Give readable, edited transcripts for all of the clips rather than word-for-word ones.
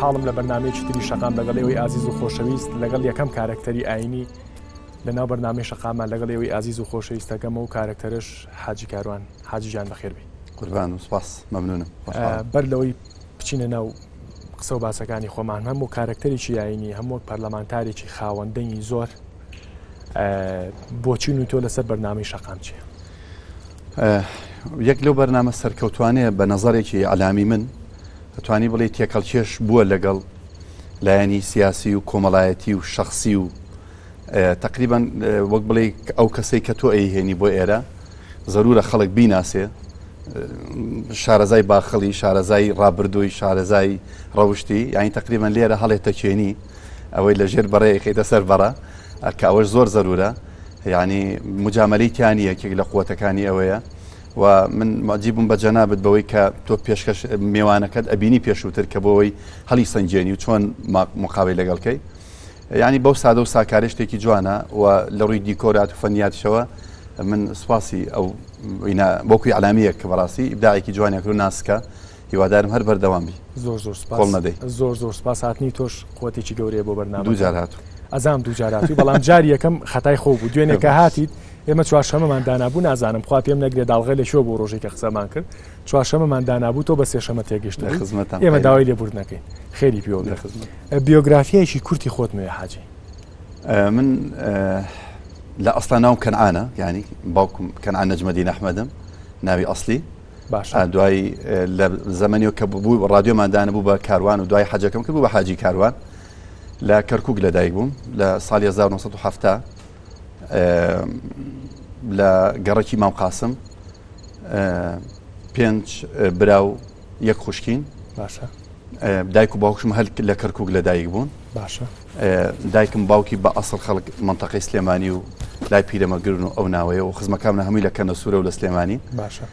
خۆشحاڵم لە بەرنامەیەکی تری شەقام لەگەڵ ئێوەی ئازیز و خۆشەویست لەگەڵ یەکەم کارکتەری ئاینی لەناو بەرنامەی شەقامان لەگەڵ ئێوەی ئازیز و خۆشەویستەکەمە و کارکتەرش حاجی کاروان. حاجی جان بەخێر بی. قوربان و سپاس مەمنونم. بەر لەوەی بچینە ناو قسە و باسەکانی خۆمان هەموو کارکتەرێکی ئاینی هەموو پەرلەمانتارێکی خاوەندەنگی زۆر بۆچین و تۆ لەسەر بەرنامەی شەقام چییە؟ یەک لەو بەرنامە سەرکەوتوانەیە بە نەزەرێکی عەلامی من ئەتوانی بڵێ تێکەڵکێش بووە لەگەڵ لایەنی سیاسی و کۆمەڵایەتی و شەخصی و تقریبا وەک بڵێ ئەو کەسەی کە تۆ ئەیهێنی بۆ ئێرە زەرورە خەڵک بیناسێ شارەزای باخەڵی شارەزای ڕابردووی شارەزای ڕەوشتی یانی تقریبا لێرە هەڵێتە کێنی ئەوەی لە ژێر بەڕێ خێتە سەر بەڕە کە ئەوەش زۆر زەرورە یعنی مجاملەی تیانی یەکێک لە قووەتەکانی ئەوەیە و من ماجیبم بە جەنابەت بەوەی کە تۆ پێشکەش میوانەکەت ئەبینی پێشووتر کە بۆەوەی هەڵی سنجێنی و چۆن مقابل لەگەڵکەی ینی بەو سادە و ساکارێ شتێکی جوانە و لە ڕووی دیکۆرات و فەنیاتشەوە من سوپاسی ئەو بۆکوی عەلامیە کە بەڕاستی ئیبداعێکی جوانێک و ناسکە هیوادارم هەر بەردەوام بی. زۆر زۆر سپاس زۆر سپاس هاتنی تۆش قووەتێکی گەورەیە بۆ بەرنامە. دوو جار هاتوو ئەزام دوو جار هاتووی بەڵام جاری یەکەم خەتای خۆ بوو دوێنێ کە هاتیت ئێمە چوارشەمەمان دانابوو نازانم خوا پێم نەگرێ داڵغێ لە شۆ بۆ ڕۆژێکە قسەمان کرد چوارشەمەمان دانابوو تۆ بە سێشەمە تێگەشت ئێمە داوای لێبوردنەکەین خێری پیۆ بیۆگرافیایکی کورتی خۆت نوێ حاجی. من لە ئەسڵا ناوم کەنعانە یعنی باوکم کەنعان نەجمەدین ئەحمەدم ناوی ئەسلی باش دوای لە زەمەنیەوە کە بوو ڕادیۆمان دانەبوو بە کاروان و دوای حەجەکەم کرد بوو بە حاجی کاروان لە کەرکووک لەدایک بووم لە ساڵی 1970 لە گەڕێکی مام قاسم 5 براو یەک خوشکین باشە دایک و باوکشم هەل لە کەرکووک لەدایک بوون باشە دایکم باوکی بە ئەسڵ خەڵک منتەقەی سلێمانی و لای پیرەمەگرن و ئەو ناوەیە و خزمەکانە هەمووی لە کەنە سوورە و لە سلێمانی باشە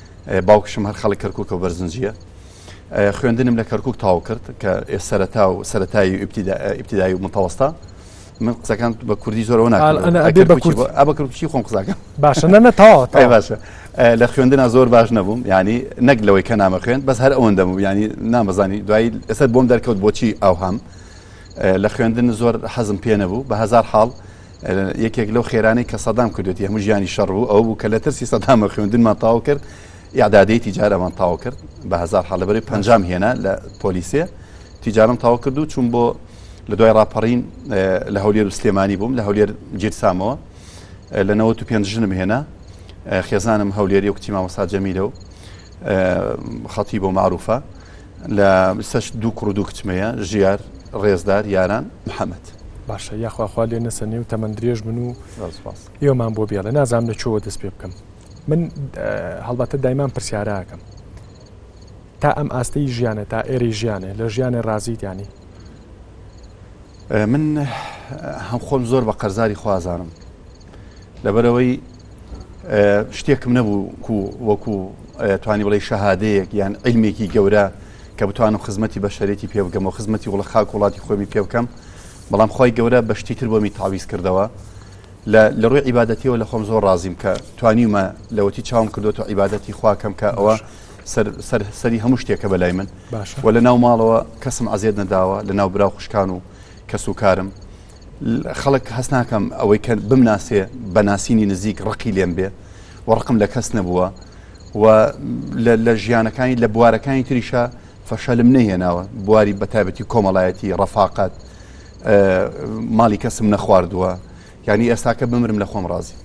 باوکشم هەر خەڵک کەرکووکە و بەرزنجیە خوێندنم لە کەرکووک تاو کرد کە سەرەتا و سەرەتایی و ئیبتیدایی و متەوەستا من قسەکان بە کوردی زۆرەوە ناکەم بە کورکی خۆم قساکەم باشە نە تاوا باشە لە خوێندنا زۆر باش نەبووم ینی نەک لەوەی کە نامە خوێند بەس هەر ئەوەندە بوو ینی نامەزانی دوایی ئێستا بۆم دەرکەوت بۆچی ئەو هەم لە خوێندن زۆر حەزم پێ نەبوو بە هەزار حاڵ یەکێک لەو خێرانەی کە سەدام کردوێتی هەموو ژیانی شەڕ بوو ئەو بوو کە لە ترسی سەدامە خوێندنمان تاوا کرد ئیعدادەی تیجارەمان تاوا کرد بە هەزار حاڵ لەبەرەی پەنجام هێنا لە پۆلیسێ تیجارم تاوا کرد و چوون بۆ لە دوای ڕاپەڕین لە هەولێر و سلێمانی بووم لە هەولێر گیرسامەوە لە 95 ژنم هێنا خێزانم هەولێری و کچی مامۆستا جەمیلە و خەتیبە و معروفە لە سەش دوو کوڕ و دوو کچمەیە ژیار ڕێزدار یاران محەممەد. باشە یاخواخوا لێ نەسەنێ و تەمەند درێژ بن و ئێوەمان بۆ بیاڵە نازانم لە چۆوە دەست پێ بکەم من هەڵبەتە دایمان پرسیارەکەم تا ئەم ئاستەی ژیانە تا ئێرەی ژیانێ لە ژیانە ڕازیت ینی من هەم خۆم زۆر بە قەرزاری خوازانم لەبەرەوەی شتێکم نەبوو وەکو توانی بڵێ شەهادەیەک یان عیلمێکی گەورە کە بتوانم خزمەتی بەشەرێتی پێ بکەم و خزمەتی وڵە خاک وڵاتی خۆمی پێ بکەم بەڵام خۆی گەورە بە شتی تر بۆمی تاویز کردەوە لە ڕووی عیبادەتیەوە لە خۆم زۆر ڕازیم کە توانیمە لەوەتی چاوم کردوەوە عیبادەتی خواکەم کە ئەوە سەری هەموو شتێکە بەلای من و لە ناو ماڵەوە کەسم ئازیێت نەداوە لە ناو برا خوشکان و کەس و کارم خەڵک هەست ناکەم ئەوەی کە بمناسێ بە ناسینی نزیک ڕقی لێم بێ و ڕقم لە کەس نەبووە و لە ژیانەکانی لە بوارەکانی تریشە فەشەلم نەهێناوە بواری بەتایبەتی کۆمەڵایەتی ڕەفاقەت ماڵی کەسم نەخواردووە یعنی ئێستاکە بمرم لە خۆم ڕازی.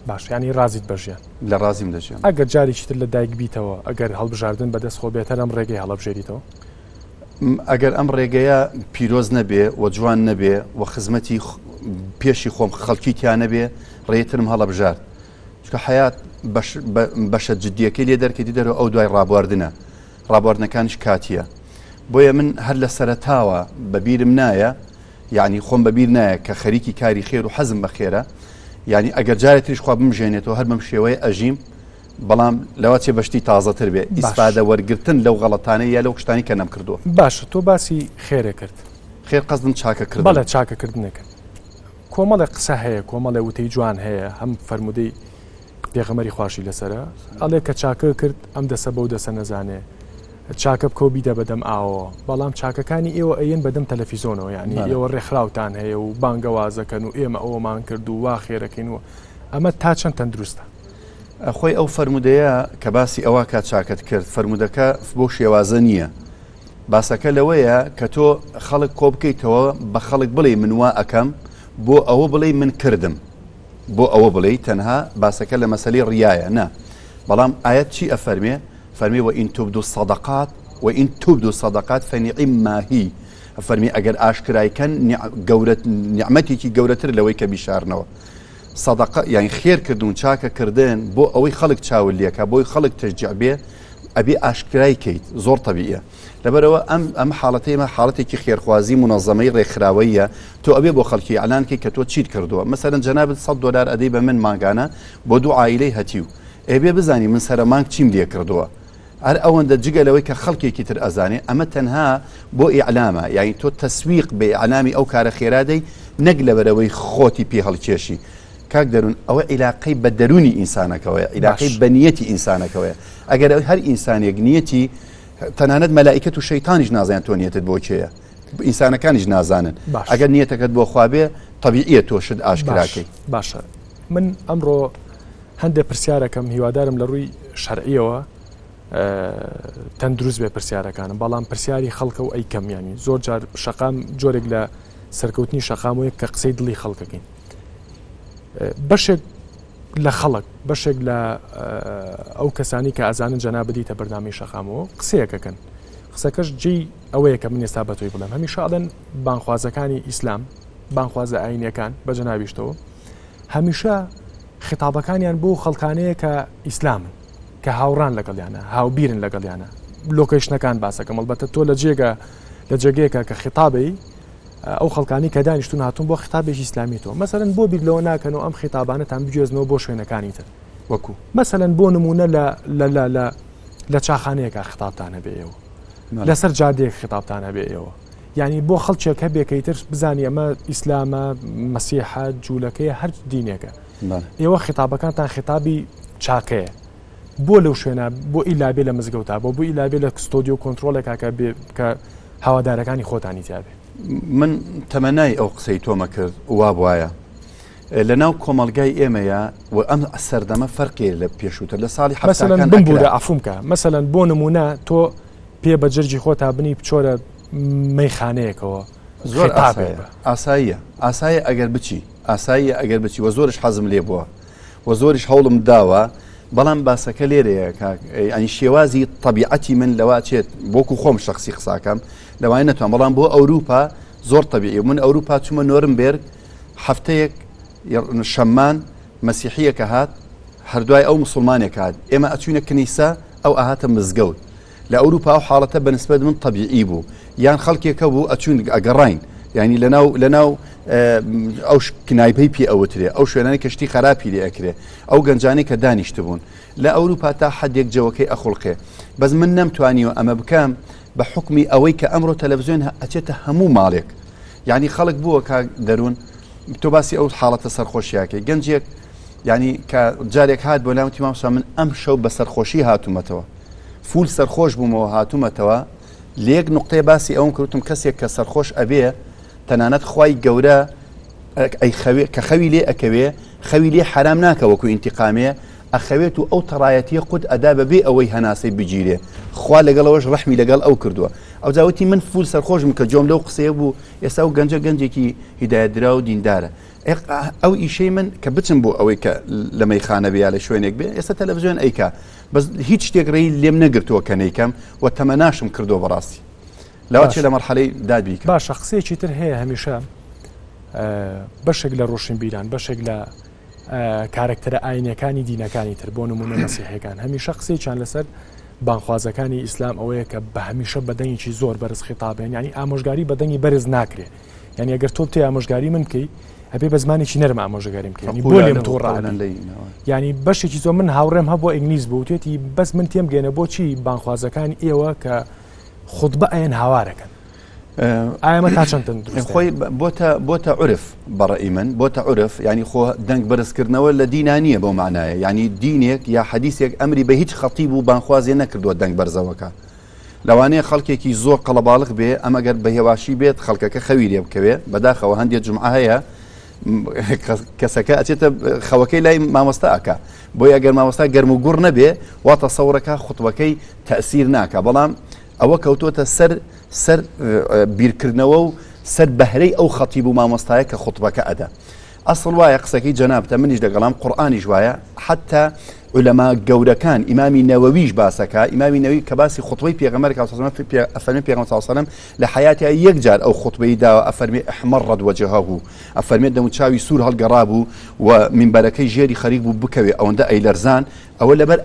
باش ینی ڕازیت بەژیان لە ڕازیم دەژیان ئەگەر جارێکی تر لە دایک بیتەوە ئەگەر هەڵبژاردن بەدەست خۆ بێتەر ئەم ڕێگەی هەڵەبژێریتەوە ئەگەر ئەم ڕێگەیە پیرۆز نەبێ و جوان نەبێ و خزمەتی پێشی خۆم خەڵکی تیان نەبێ ڕێترم هەڵەبژارد چکە حیات بەشە جدیەکەی لێ دەرکەی دەرەوە ئەو دوای ڕابواردنە ڕابواردنەکانش کاتیە بۆیە من هەر لە سەرەتاوە بەبیرم نایە یعنی خۆم بەبیر نایە کە خەریکی کاری خێر و حەزم بە خێرە یعنی ئەگەر جارێتریش خوا بمژێنێتەوە هەر بەم شێوەیە ئەژیم بەڵام لەوە چێ بەشتی تازەتر بێ ئیسپادە وەرگرتن لەو غەڵەتانەی یا لەو شتانی کە نەم کردووە. باشە تۆ باسی خێرە کرد خێر قەزم چاکەکرد بەڵێ چاکەکردنەکەن کۆمەڵێ قسە هەیە کۆمەڵێ وتەی جوان هەیە هەم فەرمودەی پێغەمەری خواشی لەسرە ئەڵێ کە چاکە کرد ئەم دەسە بەو دەسە نەزانێ چاکە بکە بیدە بەدەم ئاوە بەڵام چاکەکانی ئێوە ئەیەن بەدەم تەلەڤیزۆنەوە یعنی ئێوە ڕێکخراوتان هەیە و بانگەوازەکەن و ئێمە ئەوەمان کرد و وا خێرەکەینەوە ئەمە تا چەند تەندروستە خۆی ئەو فەرمودەیە کە باسی ئەوە کات چاکت کرد فەرمودەکە بۆ شێوازە نییە باسەکە لەوەیە کە تۆ خەڵک کۆ بکەیتەوە بە خەڵک بڵێ من وا ئەەکەم بۆ ئەوە بڵێ من کردم بۆ ئەوە بڵێ تەنها باسەکە لە مەسەلەی ڕیایە نا بەڵام ئاەت چی ئەفەرمێ فەرمی وئین تبدوا الصدقات وئین تبدوا الصدقات فنعما هی ئەفەرمی ئەگەر ئاشکرایکەن نیعمەتێکی گەورەتر لەوەی کە بیشارنەوە صدقه یعنی خێرکردون چاکەکردن بۆ ئەوەی خەڵک چاول لێکە بۆی خەڵک تشجیع بێ ئەبێ ئاشکرای کەیت زۆر طبیعیە لەبەرەوە ئەم حاڵەتەیەمە حاڵەتێکی خێرخوازی منەظەمەی ڕێکخراوەیە تۆ ئەبێ بۆ خەڵکی ئەعلانکەی کە تۆ چیت کردووە مەسەرەن جەنابەت $100 ئەدەی بە من ماگانە بۆ دوو عائیلەی هەتیو ئەبێ بزانی من سەرە مانگ چیم لێ کردووە هەر ئەوەندە جگە لەوەی کە خەڵکێکی تر ئەزانێ ئەمە تەنها بۆ ئیعلامە یعنی تۆ تەسویق بە ئیعلامی ئەو کارە خێرادەی نەک لەبەرەوەی خۆتی پێ هەڵکێشی کاک دەرون ئەوە عیلاقەی بە دەرونی ئینسانەکەوەیە عیلاقەی بە نیەتی ئینسانەکەوەیە ئەگەر هەر ئینسانێک نیەتی تەنانەت مەلائیکەت و شەیتانیش نازانێت تۆ نیەتت بۆ چێیە ئینسانەکانیش نازانن ئەگەر نیەتەکەت بۆ خوابێ طبیعیە تۆشت ئاشکراکەی باشە من ئەمڕۆ هەندێک پرسیارەکەم هیوادارم لە ڕووی شەرعیەوە تەندروست بێ پرسیارەکانم بەڵام پرسیاری خەڵکە و ئەیکەم ینی زۆر جار شەقام جۆرێک لە سەرکەوتنی شەقامەیە کە قسەی دڵی خەڵکەکەین بەشێک لە خەڵک بەشێک لە ئەو کەسانی کە ئازانن جەنابەدیتە بەردامی شەقامەوە قسەیەکەکەن قسەکەش جێی ئەوەیە کە من ئێستا بە تۆی بڵێم هەمیشە ئەڵێن بانخوازەکانی ئیسلام بانخوازە ئاینیەکان بە جەنابیشتەوە هەمیشە خیتابەکانیان بۆ خەڵکانەیە کە ئیسلامن کە هاوڕان لەگەڵیانە هاوبیرن لەگەڵیانە لۆکیشنەکان باسەکەم ئەلبەتە تۆ لە جێگەیەکە کە خیتابی ئەو خەڵکانی کە دانیشتون هاتوون بۆ خیتابێکی ئیسلامیتەوە مەسەرەن بۆ بیر لەوە ناکەنەوە ئەم خیتابانەتان بگوێزنەوە بۆ شوێنەکانی تر وەکو مەسەرەن بۆ نمونە لە چاخانەیەکە خیتابتانە بێ ئێوە لەسەر جادێک خیتابتانە بێ ئێوە یعنی بۆ خەڵکێک هە بێکەیتر بزانی ئەمە ئیسلامە مەسیحە جوولەکەیە هەر دینێکە ئێوە خیتابەکانتان خیتابی چاکەیە بۆ لەو شوێنە بۆ ئیلابێ لە مزگەوتا بۆ ئیلابێ لە کستۆدی و کۆنتترۆلێکا کە هاوادارەکانی خۆتانی تیاابێ من تەمەنای ئەو قسەی تۆمە کرد وا وایە لە ناو کۆمەلگای ئێمەیە و ئەم سەردەمە فەرقێ لە پێشووتر لە ساڵی مەسەلەن بمبورە ئەفومکە مەسەلەن بۆ نمونە تۆ پێ بە جرجی خۆتا بنی بچۆرە مەیخانەیەکەوە زۆر ئاساییە ئاسایە ئەگەر بچی ئاساییە ئەگەر بچی وە زۆرش حەزم لێ بووە وە زۆریش هەوڵم داوە بەڵام باسەکە لێرەیە ئەنی شێوازی طبیعەتی من لەوا چێت بۆکو خۆم شخصی قساکەم لەوای نەتوان بەڵام بۆ ئەوروپا زۆر طبیعی من ئەوروپا چوومە نۆرنبێرگ هەفتەیەک شەممان مەسیحیەکە هات هەردوای ئەو مسلمانێک هات ئێمە ئەچوینە کنیسە ئەو ئاهاتە مزگەوت لە ئەوروپا ئەو حاڵەتە بەنسبەت من طبیعی بوو یان خەڵکێکە بوو ئەچوون ئەگەڕین ینی لەناو ئەو کنایپەی پێ ئەوترێ ئەو شوێنانی کەشتی خراپی لێ ئەکرێ ئەو گەنجانەی کە دانیشت بوون لە ئەوروپا تا حدێک جەوەکەی ئەخڵقێ بەس من نەمتوانیوە ئەمە بکەم بە حکمی ئەوەی کە ئەمڕۆ تەلەڤیزیۆن ئەچێتە هەموو ماڵێک یعنی خەڵک بووە کە دەروون تۆ باسی ئەو حاڵەتە سەرخۆشیاکەی گەنجێک ینی کە جارێک هات بۆ لاوتی مامۆستا من ئەم شەو بە سەرخۆشی هاتوومەتەوە فول سەرخۆش بوومەوە هاتوومەتەوە لێک نقطەی باسی ئەوم کردوم کەسێک کە سەرخۆش ئەبێ تەنانەت خوای گەورە کە خەوی لێ ئەکەوێ خەوی لێ حرام ناکە وەکو ئینتیقامێ ئەخەوێت و ئەو تەڕایەتیە قوت ئەدا بەبێ ئەوەی هەناسەی بگیرێ خوا لەگەڵەوەش ڕەحمی لەگەڵ ئەو کردووە ئەو جاوتی من فول سەرخۆشم کە جۆم لەو قسەیە بوو ئێستا و گەنجێکی هیدایەتدرا و دیندارە ئەو ئیشەی من کە بچم بۆ ئەوەی کە لە مەیخانە بێ یا لە شوێنێک بێ ئێستا تەلەڤیزیۆن ئەیکا بەس هیچ شتێک ڕێی لێم نەگرتووە کە نەیکەم و تەمەناشم کردو بەڕاستی لەوە چێ لە مەرحەلەی دادبیکە باشە قسەیەکی تر هەیە هەمیشە بەشێک لە ڕۆشن بیران بەشێک لە کارکتەرە ئاینەکانی دینەکانی تر بۆ نمونە مەسیحەکان هەمیشە قسەیان لەسەر بانخوازەکانی ئیسلام ئەوەیە کە بە هەمیشە بەدەنگێکی زۆر بەرز خیتابێن ینی ئامۆژگاری بەدەنگی بەرز ناکرێ یعنی ئەگەر تۆ تێ ئامۆژگاری من بکەی ئەبێ بە زمانێکی نەرم ئامۆژگاریم بکەی بۆ لێم تۆڕان ینی بەشێکی زۆر من هاوڕێم هەبوو ئینگلیز بوو توێتی بەس من تێم گەێنە بۆچی بانخوازەکانی ئێوە کە خوتبە ئەیەن هاوارەکەن ئایمە تا چەند خۆی بۆتە عرف بەڕێی من بۆتە عرف ینی خۆ دەنگ بەرزکردنەوە لە دینانیە بۆ معنایە ینی دینێک یا حەدیثێک ئەمری بە هیچ خەتیب و بانخوازێ نەکردووە دەنگ بەرزەوەکە لەوانەیە خەڵکێکی زۆر قەڵەباڵغ بێ ئەمەگەر بە هێواشی بێت خەڵکەکە خەویرێ بکەوێ بەداخەوە هەندێک جمعە هەیە کەسەکە ئەچێتە خەوەکەی لای مامۆستا ئەکا بۆی ئەگەر مامۆستا گەرم و گوڕ نەبێ واتە سەورەکە خوتبەکەی تەئسیر ناکە بەڵام ئەوە کەوتۆتە سەر بیرکردنەوە و سەر بەهرەی ئەو خەتیب و مامۆستایە کە خوتبەکە ئەدا ئەسڵ وایە قسەکەی جەنابتە منیش لەگەڵام قورئانیش وایە حتا علەما گەورەکان ئیمامی نەوەویش باسەکە ئیمامی نەوەوی کە باسی خوتبەی پێغەمبەر ئەفەرمێ پێغەمبەر صلی الله علیه و سلم لە حیاتیدا یەک جار ئەو خوتبەی داوە ئەفەرمێ احمرت وجهه ئەفەرمێ دەموچاوی سوور هەڵگەڕابوو و منبەرەکەی ژێری خەریک بوو بکەوێ ئەوەندە ئەیلەرزان ئەوە لەبەر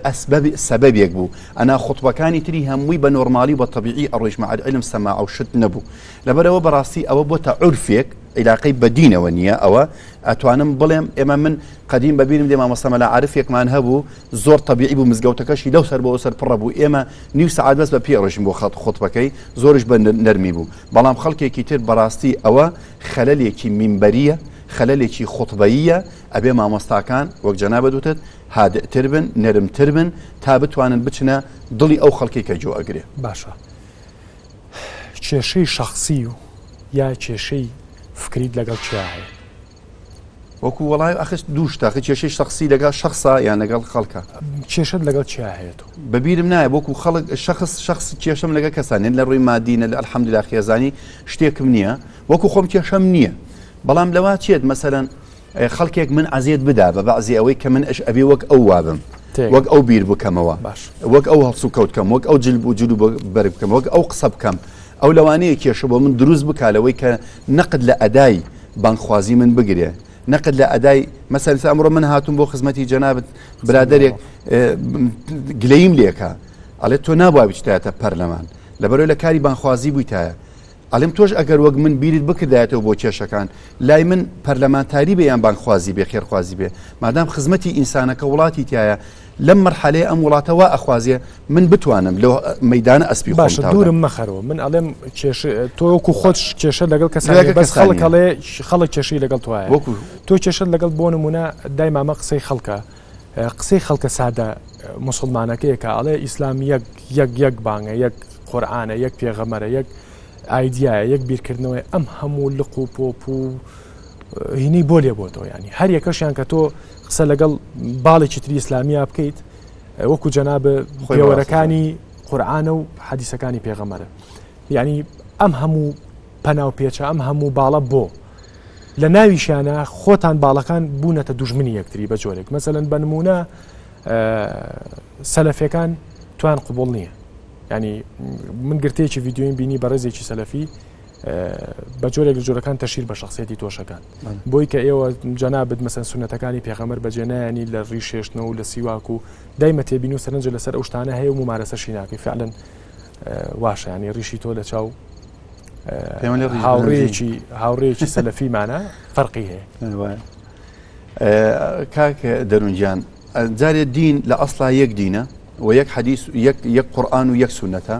سەبەبێک بوو ئەنا خوتبەکانی تری هەمووی بە نۆرمالی بە طبیعی ئەڕۆیژ مع العلم سەماع و شت نەبوو لەبەرەوە بەڕاستی ئەوە بۆتە عورفێک علاقەی بەدینەوە نییە ئەوە ئەتوانم بڵێم ئێمە من قەدیم بەبیرم دێ مامۆستا مەلا عارفێکمان هەبوو زۆر طبیعی بوو مزگەوتەکەشی لەو سەر بۆ سەر پڕە بوو ئێمە نیو سەعات بەس بە پێ ڕۆژین بۆ خوتبەکەی زۆرش بە نەرمی بوو بەڵام خەڵکێکی تر بەڕاستی ئەوە خەلەلێکی مینبەریە خەلەلێکی خوتبەییە ئەبێ مامۆستاکان وەک جەنابەت وتت هادئتر بن نەرمتر بن تا بتوانن بچنە دڵی ئەو خەڵکی کە جۆ ئەگرێ باشە کێشەی شەخسی و یا کێشەی فکریت لەگەڵ چیا هەیە وەکو وەڵای ئەخش دووشتاخی کێشەی شخصی لەگەڵ شخصا یان لەگەڵ خەڵکە کێشت لەگەڵ چیا هەیە بەبیرم نایە وەکو خەڵک شخص کێشەم لەگە کەسانێن لە ڕووی مادینە لە الحەمدوللا خێزانی شتێکم نییە وەکو خۆم کێشەم نییە بەڵام لەوا چێت مەسەلەن خەڵکێک من عزیێت بدا بە بەعزی ئەوەی کە من ئەبێ وەک ئەو وابم وەک ئەو بیر بکەمەوە وەک ئەو هەڵسو کەوت بکەم وەک ئەو جلب و جلو بەر بکەم وەک ئەو قسە بکەم ئەو لەوانەیە کێشە بۆ من دروست بکالەوەی کە نەقد لە ئەدای بانخوازی من بگرێ نەقد لە ئەدای مەسەل ئەمڕۆ من هاتووم بۆ خزمەتی جەنابەت برادێک گلەیم لێکە ئەڵێ تۆ نابووە بچتایەتە پەرلەمان لەبەرەوەی لە کاری بانخوازی بوویتایە ئەڵێم تۆش ئەگەر وەک من بیرت بکردایەتەوە بۆ کێشەکان لای من پەرلەمانتاری بێ یان بانخوازی بێ خێرخوازی بێ مادام خزمەتی ئینسانەکە وڵاتی تایە لەم مەرحەلەیە ئەم وڵاتەوە ئەخوازیە من بتوانم لەو مەیدانە ئەسپی باش دوورم مەخەرەوە من ئەڵێم تۆکو خۆش کێشە لەگەڵ کەسانێک بەس خەڵکەڵێ خەڵک کێشەی لەگەڵ توایە تۆ کێشت لەگەڵ بۆ نمونە دایمامە قسەی خەڵکە قسەی خەڵکە سادە موسڵمانەکەیەکە ئەڵێ ئیسلام یەک بانگە یەک قورئانە یەک پێغەمبەرە یەک ئایدیایە یەک بیرکردنەوەی ئەم هەموو لق و پۆپ و هینەی بۆ لێ بۆتەوە ینی هەر یەکەشیان کە تۆ قسە لەگەڵ باڵێکی تری ئیسلامیە بکەیت وەکو جەنابە خۆیەوەرەکانی قورئانە و حەدیسەکانی پێغەمبەرە یعنی ئەم هەموو پەناو پێچە ئەم هەموو باڵە بۆ لە ناویشانە خۆتان باڵەکان بوونەتە دوژمنی یەکتری بە جۆرێک مەسەلەن بە نمونە سەلەفیەکان توان قبوڵ نییە ینی من گرتەیەکی ڤیدیۆین بینی بە ڕێزێکی سەلەفی بە جۆرێک لە جۆرەکان تەشیر بە شخصیەتی تۆشەکان بۆی کە ئێوە جەنابەت مەسەن سونەتەکانی پێغەمبەر بەجێنایانی لە ڕیشێشتنەوە و لە سیواک و دایمە تێبین و سەرنجە لەسەر ئەو شتانە هەیە و ممارەسەشی ناکەی فعلەن واشە ینی ڕیشی تۆ لە چاو هاوڕێیەکی سەلەفیمانە فەرقی هەیە کاکە دەروونجان جارێ دین لە ئەسڵا یەک دینە و یەک حەدیث یەک قورئان و یەک سونەتە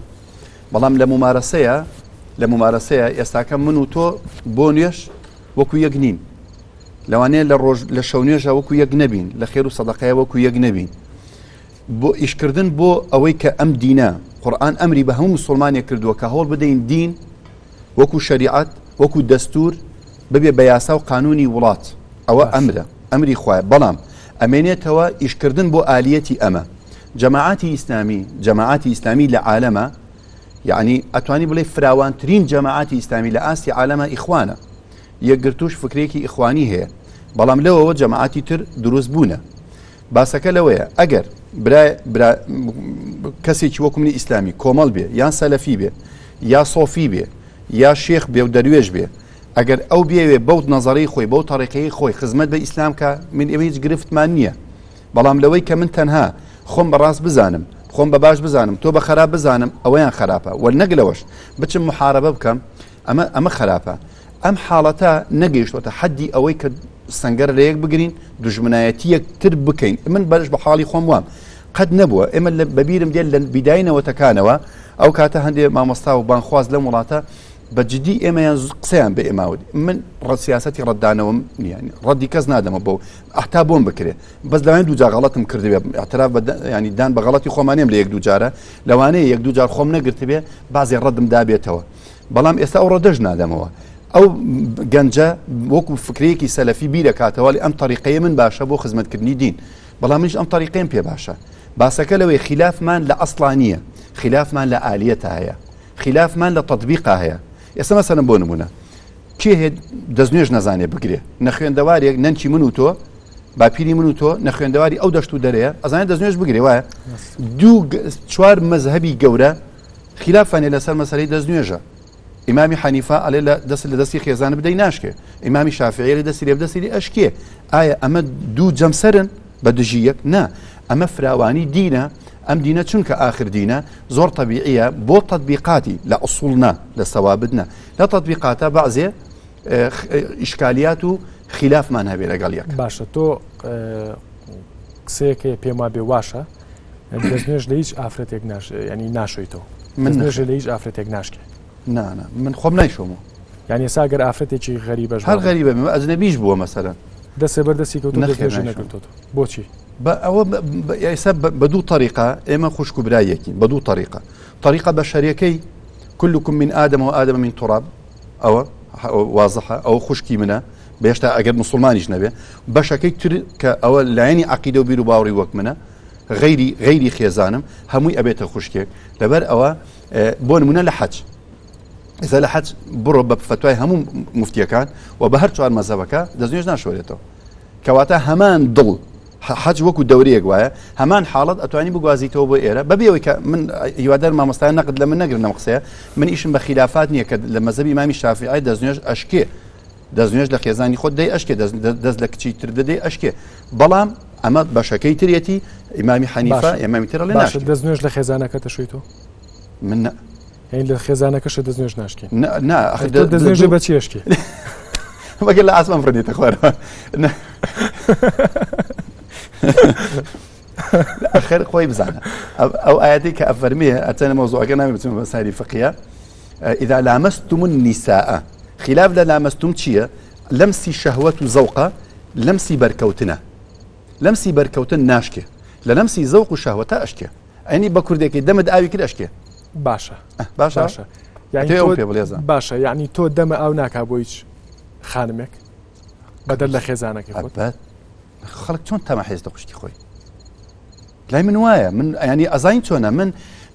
بەڵام لە ممارەسەیە ئێستاکە من و تۆ بۆ نوێش وەکو یەک نین لەوانەیە لە شەو نوێژە وەکو یەک نەبین لە خێر و سەدەقەیە وەکو یەک نەبین بۆ ئیشکردن بۆ ئەوەی کە ئەم دینە قورئان ئەمری بە هەموو موسڵمانێک کردووە کە هەوڵ بدەین دین وەکو شەریعەت وەکو دەستور ببێ بە یاسا و قانونی وڵات ئەوە ئەمری خوایە بەڵام ئەمێنێتەوە ئیشکردن بۆ ئالیەتی ئەمە جەماعاتی ئیسلامی لە عالەمە یعنی ئەتوانی بڵێ فراوانترین جەماعاتی ئیسلامی لە ئاسی عالەمە ئیخوانە یەکگرتوش فکرێکی ئیخوانی هەیە بەڵام لەوەوە جەماعاتی تر دروست بوونە باسەکە لەوەیە ئەگەر کەسێکی وەکو منی ئیسلامی کۆمەڵ بێ یان سەلەفی بێ یا سۆفی بێ یا شێخ بێ و دەروێژ بێ ئەگەر ئەو بێوێ بەو نەزەرەی خۆی بەو تەڕیقەی خۆی خزمەت بە ئیسلام کە من ئێمە هیچ گرفتمان نییە بەڵام لەوەی کە من تەنها خۆم بەڕاست بزانم خۆم بە باش بزانم تۆ بە خراپ بزانم ئەوەیان خراپە وەرنەگلەوەش بچم محارەبە بکەم ئەمە خراپە ئەم حاڵەتە نەگەیشتوەتە حەدی ئەوەی کە سەنگەر لە یەک بگرین دوژمنایەتیەک تر بکەین من بەرش بە حاڵی خۆم وام قەت نەبووە ئێمە بەبیرم دێت لە بیداینەوەتەکانەوە ئەو کاتە هەندێک مامۆستا و بانخواز لەم وڵاتە بەجددی ئێمەیان قسەیان بە ئێماوت من سیاسەتی ڕەتدانەوەم يعني ڕەدی کەس نادەمە بۆ ئەحتا بۆم بکرێ بەس لەوانەیە دوو جار غەڵەتم کردبێ اعتراف ینی دان بە غەڵەتی خۆمانیم لە یەک دوو جارە لەوانەیە یەک دوو جار خۆم نەگرتبێ بازێ ڕەدم دابێتەوە بەڵام ئێستا ئەو ڕەدەش نادەمەوە ئەو گەنجە وەکو فکرەیەکی سەلەفی بیرەکاتەوە ئەم طریقەیە من باشە بۆ خزمەتکردنی دین بەڵام منیش ئەم طریقەیەم پێ باشە باسەکە لەوەی خلافمان لە ئەسڵانیە خلافمان لە ئالیەتە هەیە خلافمان لە تەطبیقا هەیە ئێستا مەسەلەن بۆ نمونە کێ هێ دەستنوێژ نەزانێ بگرێ نەخوێندەوارێک نەنچی من و تۆ باپیری من و تۆ نەخوێندەواری ئەو دەشت و دەرەیە ئەزانێت دەستنوێژ بگرێ وایە دوو چوار مەزهەبی گەورە خلافانێ لەسەر مەسەلەی دەستنوێژە ئیمامی حەنیفە ئەڵێ لە دەستی خێزانە بدەی ناشکێ ئیمامی شافعی لە دەستی لێ بدەستی ئەشکێ ئایا ئەمە دوو جەمسەرن بە دژی یەک نا ئەمە فراوانی دینە ئەم دینە چونکە آخر دینە زۆر طبیعیە بۆ تطبیقاتی لە ئوسوڵنا لە سەوابدنا لە تطبیقاتە بەعزێ ئیشکالیات و خلافمان هەبێ لەگەڵ یەک باشە تۆ قسەیەکە پێم وابێ واشە دەستنوێژ لە هیچ ئافرەتێک ینی ناشۆیتەوە دەستنوێژ لە هیچ ئافرەتێک ناشکێ نانە من خۆم نایشۆمە یعنی ئێستا گەر ئافرەتێکی غەریبەش هەر غەریبە ئەجنەبیش بووە مەسەلەن دەستێ بەردەستی کەوتو دەستنوێژ نەکردوتەوە بۆچی ئەوە ئێستا بە دوو طریقە ئێمە خوشک و برایەکین بە دوو طریقە بەشەریەکەی كلكم من آدم وآدم من تراب أو واضحة أو خشكي منها بيشتا أجر مسلمانيش نبي بشكل تر كأو العيني عقيدة وبيرو باوري وقت منها غيري خيزانم هموي أبيت خشكي لبر أو بون منا لحج إذا لحج برو بفتوى همو مفتي كان وبهر شوار مذهبك دزنيش ناشوريته كواتا همان ضل حج وەکو دەورەیەک وایە هەمان حاڵەت ئەتوانی بگوازیتەوە بۆ ئێرە بەبێەوەی کە من هیوادار مامۆستایان نەقد لە من نەگرنەوە قسەیە من ئیشم بە خلافات نییە کە لە مەزهەبی ئیمامی شافعی دەستنوێژ ئەشکێ دەستنوێژ لە خێزانی خۆت دەی ئەشکێ دەست لە کچی تر دەدەی ئەشکێ بەڵام ئەمە بەشەکەی ترێتی ئیمامی حەنیفە ئیمامی ترە لێ ناشکێ دەستنوێژ لە خێزانەکە دەشۆیتەوە من لە خێزانەکەش دەستنوێژ ناشکێ دەستنوێژ بە چی ئەشکێ وەگەر لە ئاسمان فڕێتە خوارەوە آخر خوي بزعنا أو آياتي كأفرميها أتانا موضوع كنا بتسمى مسائل فقهية إذا لامستم النساء خلاف لامستم شيء لمسي شهوة وذوقة لمسي بركوتنا لمسي بركوتن ناشكي لمسي ذوق وشهوة أشكي يعني بكر ديك دمد آوي كده أشكي باشا باشا يعني باشا يعني تو دم أو ناكا بويش خانمك بدل لخزانك يخوت خلق چۆن تەماحێز دەخشتی خۆی لای من وایە من ینی ئەزاین چۆنە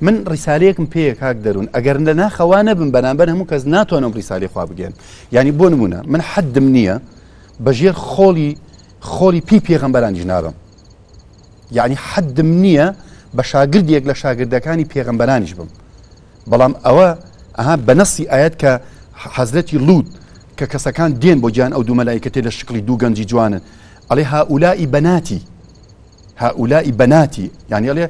من ڕیسالەیەکم پێیە کاک دەروون ئەگەر لە ناخەوا نەبم بەرامبەر هەموو کەس ناتوانم ڕیسالی خوا بگەن ینی بۆ نمونە من حەدم نییە بەژێر خۆڵی پی پێغەمبەرانیش نابم یعنی حەدم نییە بە شاگردێک لە شاگردەکانی پێغەمبەرانیش بم بەڵام ئەوە بە نەسی ئاەت کە حەزرەتی لوط کە کەسەکان دێن بۆ گیان ئەو دوو مەلایکەتێ لە شکلی دوو گەنجی جوانن علي هؤلاء بناتي يعني علي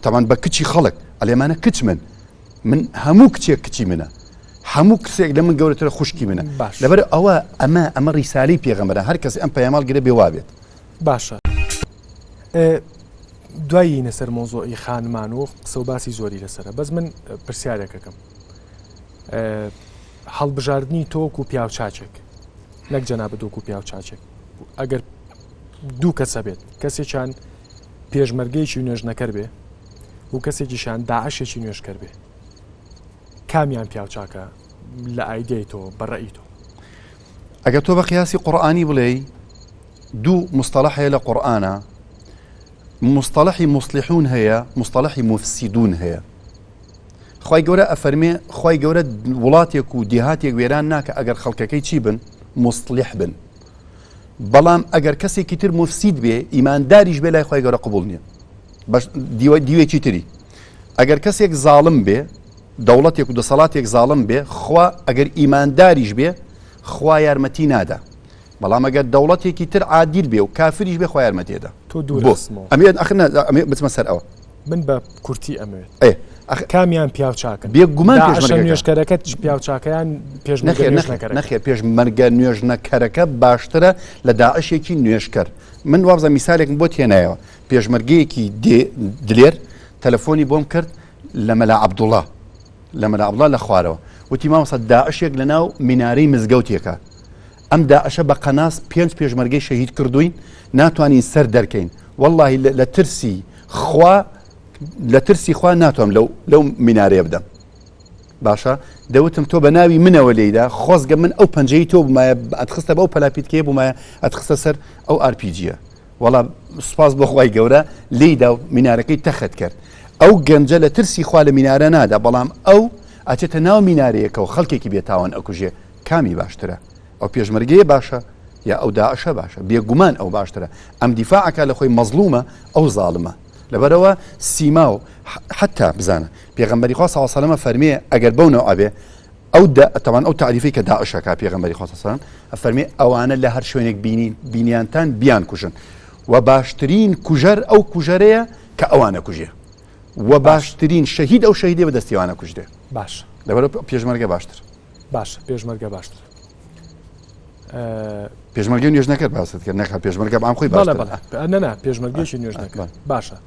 طبعا بكتشي خلق علي ما انا كتش من همو كتشي منه همو كسيك لما قولت له خشكي منه لبر اوا اما رسالي بيغمبر هر کس ام پیامال گره بيوابيت باشا دوایی نسر موضوعی خانمان و قسە و باسی زۆری لەسرە بەس من پرسیارێکەکەم هەڵبژاردننی تۆک و پیاوچاچێک نەک جەنابە دۆک و پیاوچاچێک ئەگەر دوو کەسە بێت کەسێکیان پێشمەرگەیەکی نوێژ نەکەر بێ و کەسێکیشان داعشێکی نوێژکەر بێ کامیان پیاوچاکە لە ئایدەی تۆ بەڕێی تۆ ئەگەر تۆ بە قیاسی قورئانی بڵێ دوو مصطلح هەیە لە قورئانە مصطلحی مصلحون هەیە مصطلحی مفسدون هەیە خی گەورە ئەفەرمێ خی گەورە وڵاتێک و دیهاتێک وێران ناکە ئەگەر خەڵکەکەی چی بن مصلح بن بەڵام ئەگەر کەسێکی تر مفسید بێ ئیمانداریش بێ لای خی گەورە قبول نییە دیوێکی تری ئەگەر کەسێک زاڵم بێ دەوڵەتێک و دەسەڵاتێک زاڵم بێ خوا ئەگەر ئیمانداریش بێ خوا یارمەتی نادا بەڵام ئەگەر دەوڵەتێکی تر عادیل بێ و کافریش بێ خوا یارمەتێدا تۆ دوورەسمەوە ئەمێ بچمە سەر ئەوە من بە کورتی ئەمەوێت کامیان پیاوچاکە بێ گومان نوێژکەرەکەت پیاوچاکەیان نەخێ پێشمەرگە نوێژنەکەرەکە باشترە لە داعشێکی نوێژکەر من وابزە میسالێکم بۆ تێنایەوە پێشمەرگەیەکی دلێر تەلەفۆنی بۆم کرد لە مەلا عەبدوڵڵا لە خوارەوە وتی مامۆستا داعشێک لەناو مینارەی مزگەوتێکە ئەم داعشە بە قەناس 5 پێشمەرگەی شەهید کردوین ناتوانین سەر دەرکەین واللهی لە ترسی خوا ناتوانم لەو مینارەیە بدەم باشە دەوتم تۆ بە ناوی منەوە لێیدا خۆزگە من ئەو پەنجەی تۆ بمایە ئەتخستە بەو پەلاپیتکەیە بمایە ئەتخستە سەر ئەو ئارپیجیە وەڵام سوپاس بۆ خوای گەورە لێیدا و مینارەکەی تەخت کرد ئەو گەنجە لە ترسی خوا لە مینارە نادا بەڵام ئەو ئاچێتە ناو مینارەیەکە و خەڵکێکی بێتاوان ئەکوژێ کامی باشترە ئەو پێشمەرگەیە باشە یا ئەو داعشە باشە بێگومان ئەو باشترە ئەم دیفاعەکە لە خۆی مەزلومە ئەو زاڵمە لەبەرەوە سیما و حتا بزانە پێغەمبەری خوا صلی الله علیه و سلم فەرمێ ئەگەر بەو نەوە ئەبێ ئەو ئەو تعریفی کە داعشەکە پێغەمبەری خوا صلی الله علیه و سلم فەرمێ ئەوانە لە هەر شوێنێک بینیانتان بیان کوژن و باشترین کوژەر ئەو کوژەرەیە کە ئەوانە کوژێ و باشترین شەهید ئەو شەهیدێ بە دەستیوانە کوژدێ باش لەبەرەوە پێشمەرگە باشتر باش پێشمەرگە باشتر پێشمەرگە نوێژ نەکرد باست کرد نەخا پێشمەرگە بەام خۆی باشتر نەنا پێشمەرگەیەکی نوێژ نەکرد باشە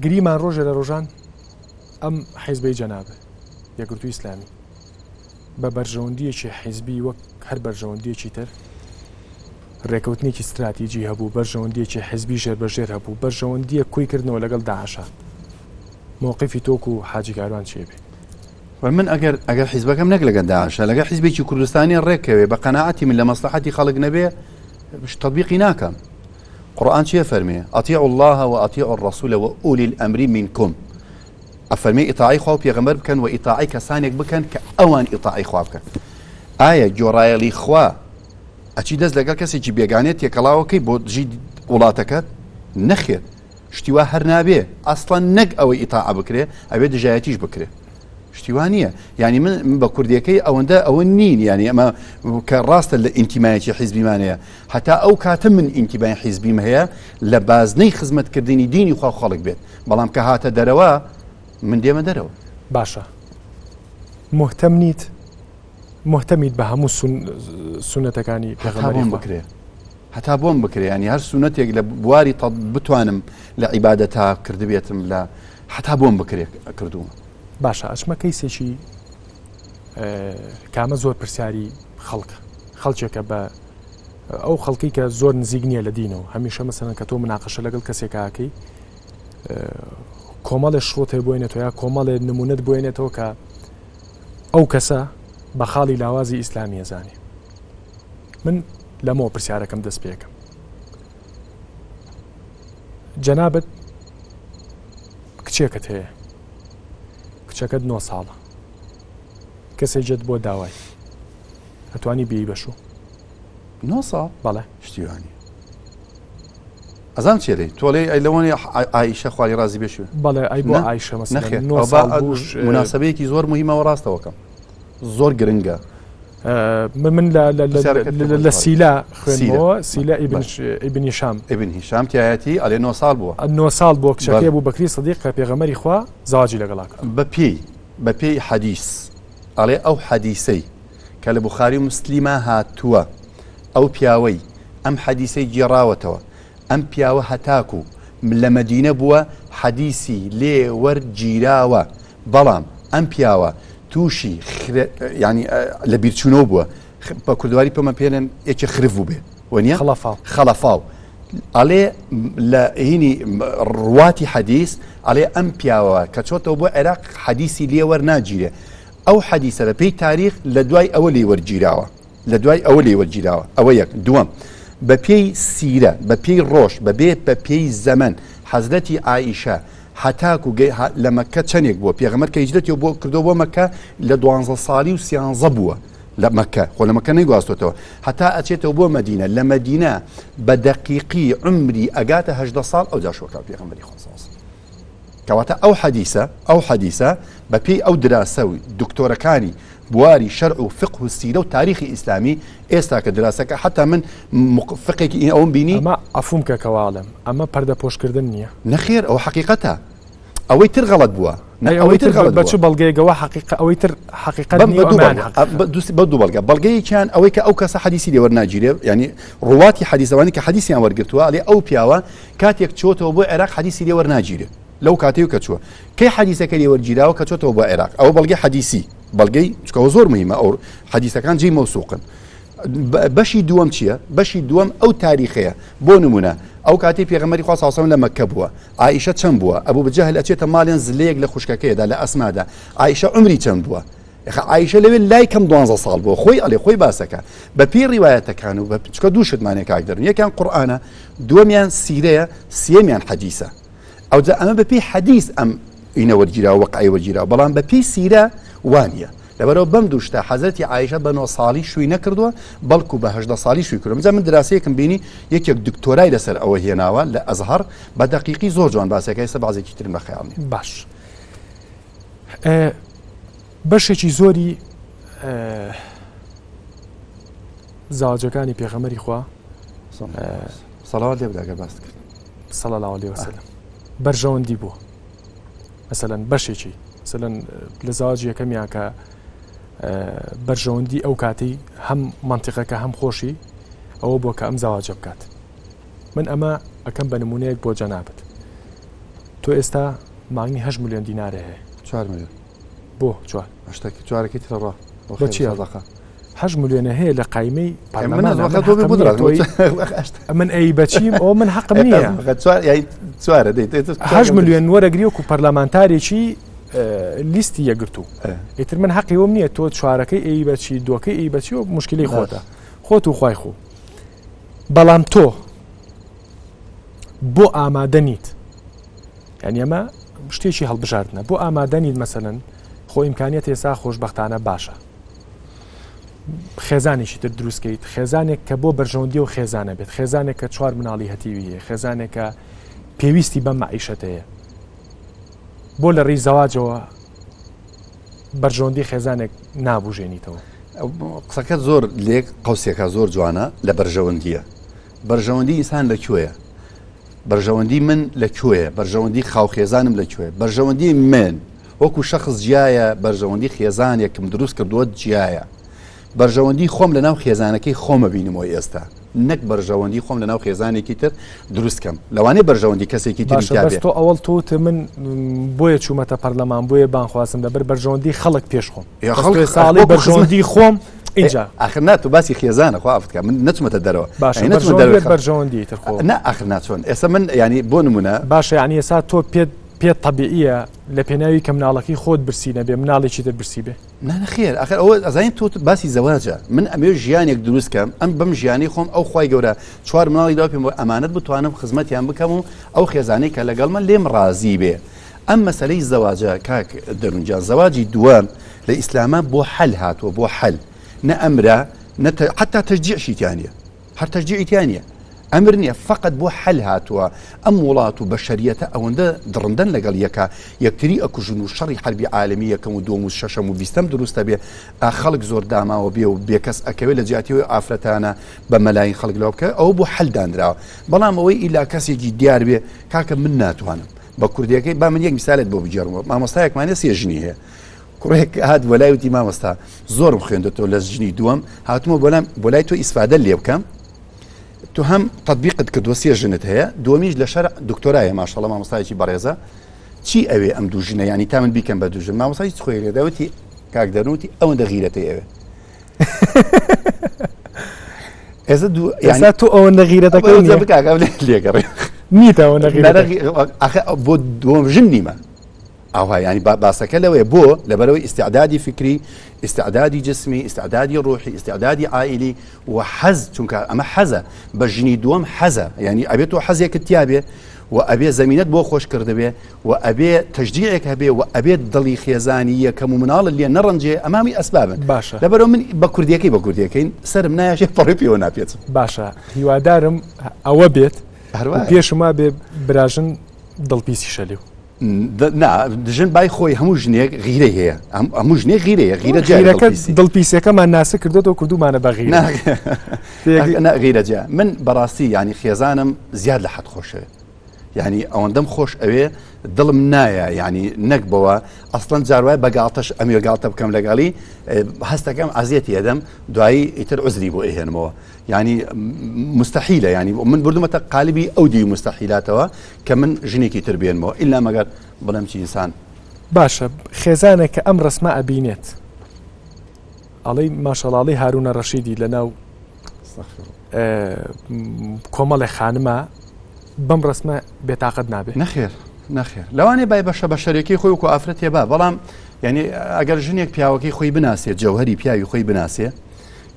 گریمان ڕۆژێ لە ڕۆژان ئەم حیزبەی جەنابە یەکگرتووی ئیسلامی بە بەرژەوەندیەکی حیزبی وەک هەر بەرژەوەندیەکی تر ڕێکەوتنێکی استراتیجی هەبوو بەرژەوەندیەکی حیزبی ژێربەژێر هەبوو بەرژەوەندیە کوی کردنەوە لەگەڵ داعشە موقفی تۆک و حاجی کاروان چێ بێ من ئەگەر حیزبەکەم نەک لەگەڵ داعشە لەگەڵ حیزبێکی کوردستانی ڕێکەوێ بە قەناعەتی من لە مەسلحەتی خەڵک نەبێ تەطبیقی ناکەم قورآن چیە فەرمێ ئەطیعوا الله وأطیعوا الرسول وأولی الأمر منکم ئەفەرمێ ئیطاعی خوا و پێغەمبەر بکەن و ئیطاعی کەسانێک بکەن کە ئەوان ئیطاعی خوا بکەن ئایا گۆڕایەڵی خوا ئەچی دەست لەگەڵ کەسێکی بێگانێت تێکەڵاوەکەی بۆ دژی وڵاتەکەت نەخێت شتیوا هەر نابێ ئەسڵەن نەک ئەوەی ئیطاع بکرێ ئەوێ دژایەتیش بکرێ شتیوان نییە یعنی من بە کوردیەکەی ئەوە نین یعنی ئەمە کە ڕاستە لە ئینتیمایەتی حیزبیمانەیە هەتا ئەو کاتە من ئینتیمای حیزبیم هەیە لە بازنەی خزمەتکردنی دینی خوا خەڵک بێت بەڵام کە هاتە دەرەوە من دێمە دەرەوە باشە مهتەمیت بە هەموو سونەتەکانی پێغەمبەری بکرێ هەتا بۆم بکرێ ینی هەر سونەتێک لە بواری بتوانم لە عیبادەتا کردبێتم لە هەتا بۆم بکرێ کردووە باشە ئەچمە کەیسێکی کامە زۆر پرسیاری خەڵکێکە بە ئەو خەڵکی کە زۆر نزیک نییە لە دینەوە هەمیشە مەسەڵەن کە تۆ مناقەشە لەگەڵ کەسێکاکەی کۆمەڵێ شڕۆتێ بۆێنێتەوە یا کۆمەڵێ نمونەت بۆێنێتەوە کە ئەو کەسە بە خاڵی لاوازی ئیسلامی ئەزانێ من لەمەوە پرسیارەکەم دەست پێکەم جەنابەت کچێکت هەیە کچەکەت 9 ساڵە کەسێک جێت بۆ داوای ئەتوانی بێی بەشوو 9 ساڵ بەڵێ شتیوانی ئەزان چێدەی تۆڵێ ئەی لەوەنی ئایشە خواری ڕازی بێشوێ بەڵێ ئەی بۆ ئایشە نەخێت مناسبەیەکی زۆر مهمەوە ڕاستەوەکەم زۆر گرنگە من لە سیلا خوێنەوە سیلا ئیبن هیشام تایەتی ئەلێ 9 ساڵ بووە 9 ساڵ بۆ کچەکەی بوو بەکری سەدیق کە پێغەمبەری خوا زاواجی لەگەڵا کرد بە پێی حەدیث ئەڵێ ئەو حەدیثەی کە لە بوخاری و موسلیمە هاتووە ئەو پیاوەی ئەم حەدیثەی گێڕاوەتەوە ئەم پیاوە هەتاکو لە مەدینە بووە حەدیثی لێ وەرگیراوە بەڵام ئەم پیاوە تووشی ینی لە بیرچوونەوە بووە بە کوردواری پێمە پێێنن یەکێ خرف بوو بێ وەنیە خەڵەفاو ئەڵێ لە هینی ڕواتی حەدیث ئەڵێ ئەم پیاوە کە چۆتەوە بۆ عێراق حەدیثی لێ وەرناگیرێ ئەو حەدیثە بە پێی تاریخ لە دوای ئەوە لێ وەرگیراوە ئەوە یەک دووەم بە پێی سیرە بە پێی ڕۆژ بە پێی زەمن حەزرەتی ئایشە هەتاکو لە مەکە چەندێک بووە پێغەمبەر کە هیجرەتی بۆ کردو بۆ مەکە لە 12 ساڵی و 13 بووە لە مەکە خۆ لە مەکە نەیگواستۆتەوە هەتا ئەچێتەوە بۆ مەدینە لە مەدینە بە دەقیقی عمری ئەگاتە 18 ساڵ ئەو جاشۆکە پێغەمبەری خوا کەواتە ئەو حەدیثە بە پێی ئەو دراسە و دکتۆرەکانی بواری شەرع و فقه و سیرە و تاریخی ئیسلامی ئێستا کە دراسەکە حتا من فقێکی ئەوم بینی ئەمە ئەفوم کە کەواڵم ئەمە پەردە پۆشکردن نییە نەخێر ئەو حەقیقەتە ئەوەی تر غەڵەت بووە ئەوەی تر غەڵەت بەچ بەڵگەیەکەوە ئەوەی تر حەقیقەت بە دوو بەڵگە بەڵگەیەکیان ئەوەی کە ئەو کەسە حەدیثی لێ وەرناگیرێ ینی ڕواتی حەدیثەوانی کە حەدیثیان وەرگرتووە ئەڵێ ئەو پیاوە کاتێک چۆتەوە بۆ عێراق حەدیثی لێ وەرناگیرێ لەو کاتێک کە چووە کەی حەدیثەکەی وەرگیراوە کە چۆتەوە بۆ عێراق ئەوە بەڵگەی حەدیسی بەڵگەی چکەوە زۆر مهمە ئەو حەدیثەکان جێی مەوسوقن. بەشی دووەم چییە؟ بەشی دووەم ئەو تاریخەیە بۆ نمونە ئەو کاتی پێغەمبەری خوا صلی الله علیه و سلم لە مەککە بووە، عائیشە چەند بووە؟ ئەبوو بەجەهل ئەچێتە ماڵێن زلەیەک لە خوشکەکەیدا لە ئەسمادا، عائیشە عمری چەند بووە؟ عائیشە لەوێ لای کەم 12 ساڵ بووە، خۆی ئەڵێ خۆی باسەکە بە پێی ڕیوایەتەکان و چکە دوو شتمانێک کاک دەرن، یەکیان قورئانە، دووەمیان سیرەیە، سێمیان حەدیثە. ئەوجا ئەمە بە پێی حەدیث ئەم ئینە وەرگیراوە وەقعی وەرگیراوە، بەڵام بە پێی سیرە وانیە. لەبەرەوە بەم دووشتە حەزرەتی عایشە بە 9 ساڵی شووی نەکردووە بەڵکو بە 18 ساڵی شووی کردووە. جا من دراسەیەکم بینی یەکێک دکتۆرای لەسەر ئەوە هێناوە لە ئەزهەر بە دەقیقی زۆر جوان باسەکەی سە بەعزێکی ترم بە خەیاڵ نییە. باش بەشێکی زۆری زاواجەکانی پێغەمبەری خوا سەڵاوات لێ بداگە باس کرد صلی الله علیه وسلم بەرژەوەندی بووە. مەسەلەن بەشێکی مثلەن لە زاواجی یەکەمیان کە بەرژەوەندی ئەو کاتی هەم منتیقەکە هەم خۆشی ئەوە بۆ کە ئەم زاواجە بکات. من ئەمە ئەەکەم بە نمونەیەک بۆ جەنابەت. تۆ ئێستا مانگی 8 ملیۆن دینارە هەیە. 4 ملیۆن بۆ چوارەکەی ترڕە بۆچی 8 ملیۆنە هەیە لە قایمەی من ئەی بەچیم ئەو من حەقم نییە 8 ملیۆن وەرەگری وەکو پەرلەمانتارێکی لیستی یەگرتو ئیتر من حەقی وەم نییە تۆ چوارەکەی ئەی بەچی دۆکەی ئەی بەچی و مشکلی خۆتە خۆت و خوای خۆ. بەڵام تۆ بۆ ئامادە نیت، یعنی ئەمە شتێکی هەڵبژاردنە، بۆ ئامادە نیت مەسەلەن خۆ ئیمکانیەت ئێستا خۆشبەختانە باشە خێزانێکی تر دروستکەیت، خێزانێک کە بۆ بەرژەوەندی و خێزانە بێت، خێزانێک کە 4 مناڵی هەتیوی هەیە، خێزانێک کە پێویستی بەم مەعیشەت هەیە، بۆ لە ڕێی زەواجەوە بەرژەوەندی خێزانێک نابوژێنیتەوە. قسەکە زۆر لێک قەوسێکە زۆر جوانە لە بەرژەوەندیە. بەرژەوەندی ئینسان لەکوێیە؟ بەرژەوەندی من لەکوێیە؟ بەرژەوەندی خاوخێزانم لەکوێیە؟ بەرژەوەندی من وەکو شەخص جیایە، بەرژەوەندی خێزانێکم دروست کردووە جیایە. بەرژەوەندی خۆم لە ناو خێزانەکەی خۆمە بینمەوە ئێستا، نەک بەرژەوەندی خۆم لە ناو خێزانێکی تر دروستکەم. لەوانەیە بەرژەوەندی کەسێکی تر تۆ ئەوڵ تۆت من بۆیە چوومەتە پەرلەمان بۆیە بانخوازم لەبەر بەرژەوەندی خەڵک پێش خۆم ساڵی بەرژەوەندی خۆم اینجا ئاخر ناتۆ باسی خێزانە خوافتکە من نەچمەتە دەرەوە بەرژەوەندی تر خۆ نە ئاخر ناچۆن ئێستا من ینی بۆ نمونە باشە ینی ئێستا تۆ پێت طبیعیە لە پێناوی کە مناڵەکەی خۆت برسی نەبێ مناڵێکی تر برسی بێ نەخێر ئاخر ئەوە ئەزانین تۆ باسی زەواجە من ئەمێ ژیانێک دروستکەم ئەم بەم ژیانی خۆم ئەو خوای گەورە 4 مناڵی دا پێم ئەمانەت بتوانم خزمەتیان بکەم و ئەو خێزانەی کە لەگەڵ من لێم ڕازی بێ. ئەم مەسەلەی زەواجە کاک دەرونجان زەواجی دووەم لە ئیسلامە بۆ حەل هاتووە بۆ حەل نە ئەمرە حتا تەشجیعشی تیانە هەر تەشجیعی تیانە ئەمر نییە فقط بۆ حەل هاتووە ئەم وڵات و بەشەریەتە ئەوەندە دڕندن لەگەڵ یەکتری ئەکوژن و شەڕی حربی عالمی یەکەم و دووەم و شەشەم و بیستەم دروستە بێ خەڵک زۆر داماوە بێ و بێکەس ئەکەوێت لە جیاتیەوەی ئافرەتانە بە مەلاین خەڵک لەوە بکە ئەوە بۆ حەل دانراوە. بەڵام ئەوەی ئیلا کەسێکی دیار بێ کاکە من ناتوانم بە کوردیەکەی با من یەک میسالێت بۆ بجێڕمەوە مامۆستایەکمانە 3 ژنی هەیە کوڕێک هات بۆلای وتی مامۆستا زۆرم خوێندێتەوە لە ژنی دووەم هاتوومە بۆ لای تۆ ئیسفادە لێ بکەم تو هەم تطبیقت کردووە 3 ژنت هەیە دووەمیش لە شەرع دکتۆرایە ماشەڵڵا مامۆستایەکی بەڕێزە چی ئەوێ ئەم دوو ژنە ینی تا من بیکەم بە دوو ژن مامۆستای چ خۆی لێداوتی کاک دەرنوتی ئەوەندە غیرەتەی ئەوێ ئێستا دوو یعنی تۆ ئەوەندە غیرەتەکەی لێگەڕێ نیتەوە بۆ دووەم ژن نیمە ئەوها ینی باسەکە لەوەیە بۆ لەبەرەوەی ئیستعدادی فکری ئیستعدادی جسمی ئیستعدادی ڕوحی ئیستعدادی عائیلی و حەز چونکە ئەمە حەزە بە ژنی دووەم حەزە ینی ئەبێت تۆ حەزێکت تیابێ و ئەبێ زەمینەت بۆ خۆشکرد بێ و ئەبێ تەشجیعێک هەبێ و ئەبێت دڵی خێزانی یەکەم و مناڵت لێ نەڕەنجێ ئەمامی ئەسبابن باشە لەبەرەوە من بە کوردیەکەین سرم نایەشێ پەڕی پێوە ناپێچم باشە هیوادارم ئەوە بێت پێشما بێ براژن دڵپیسی شەلیو دژن بای خۆی هەموو ژنێک غیرە هەیە هەموو ژنێک غیرەیە غیرە دڵپیسەکەمان ناسە کردوەوە کردومانە بە غیرەجا من بەڕاستی ینی خێزانم زیاد لە حەد خۆشەوێ يعني ئەوەندەم خۆش ئەوێ دڵم نایە یعنی نەک بەوە ئەسڵەن جاروای بەگاڵتەش ئەمێ گاڵتە بکەم لەگەڵی هەستەکەم ئازیەتی ئەدەم دوایی ئیتر عزری بۆ ئێهێنمەوە يعني مستحيلة يعني من بردمة قالبي أودي مستحيلاتها كمن جنيكي تربية مو إلا ما قال بلمشي إنسان باشا خزانك أم رسماء بينات علي ما شاء الله عليه هارون الرشيدي لنا كمال خانما بم رسماء بيتعقد نابه نخير لو أنا باي بشريكي خوي وكو أفرتي با بلام يعني أجر جنيك بياوكي خوي بناسية جوهري بياوي خوي بناسية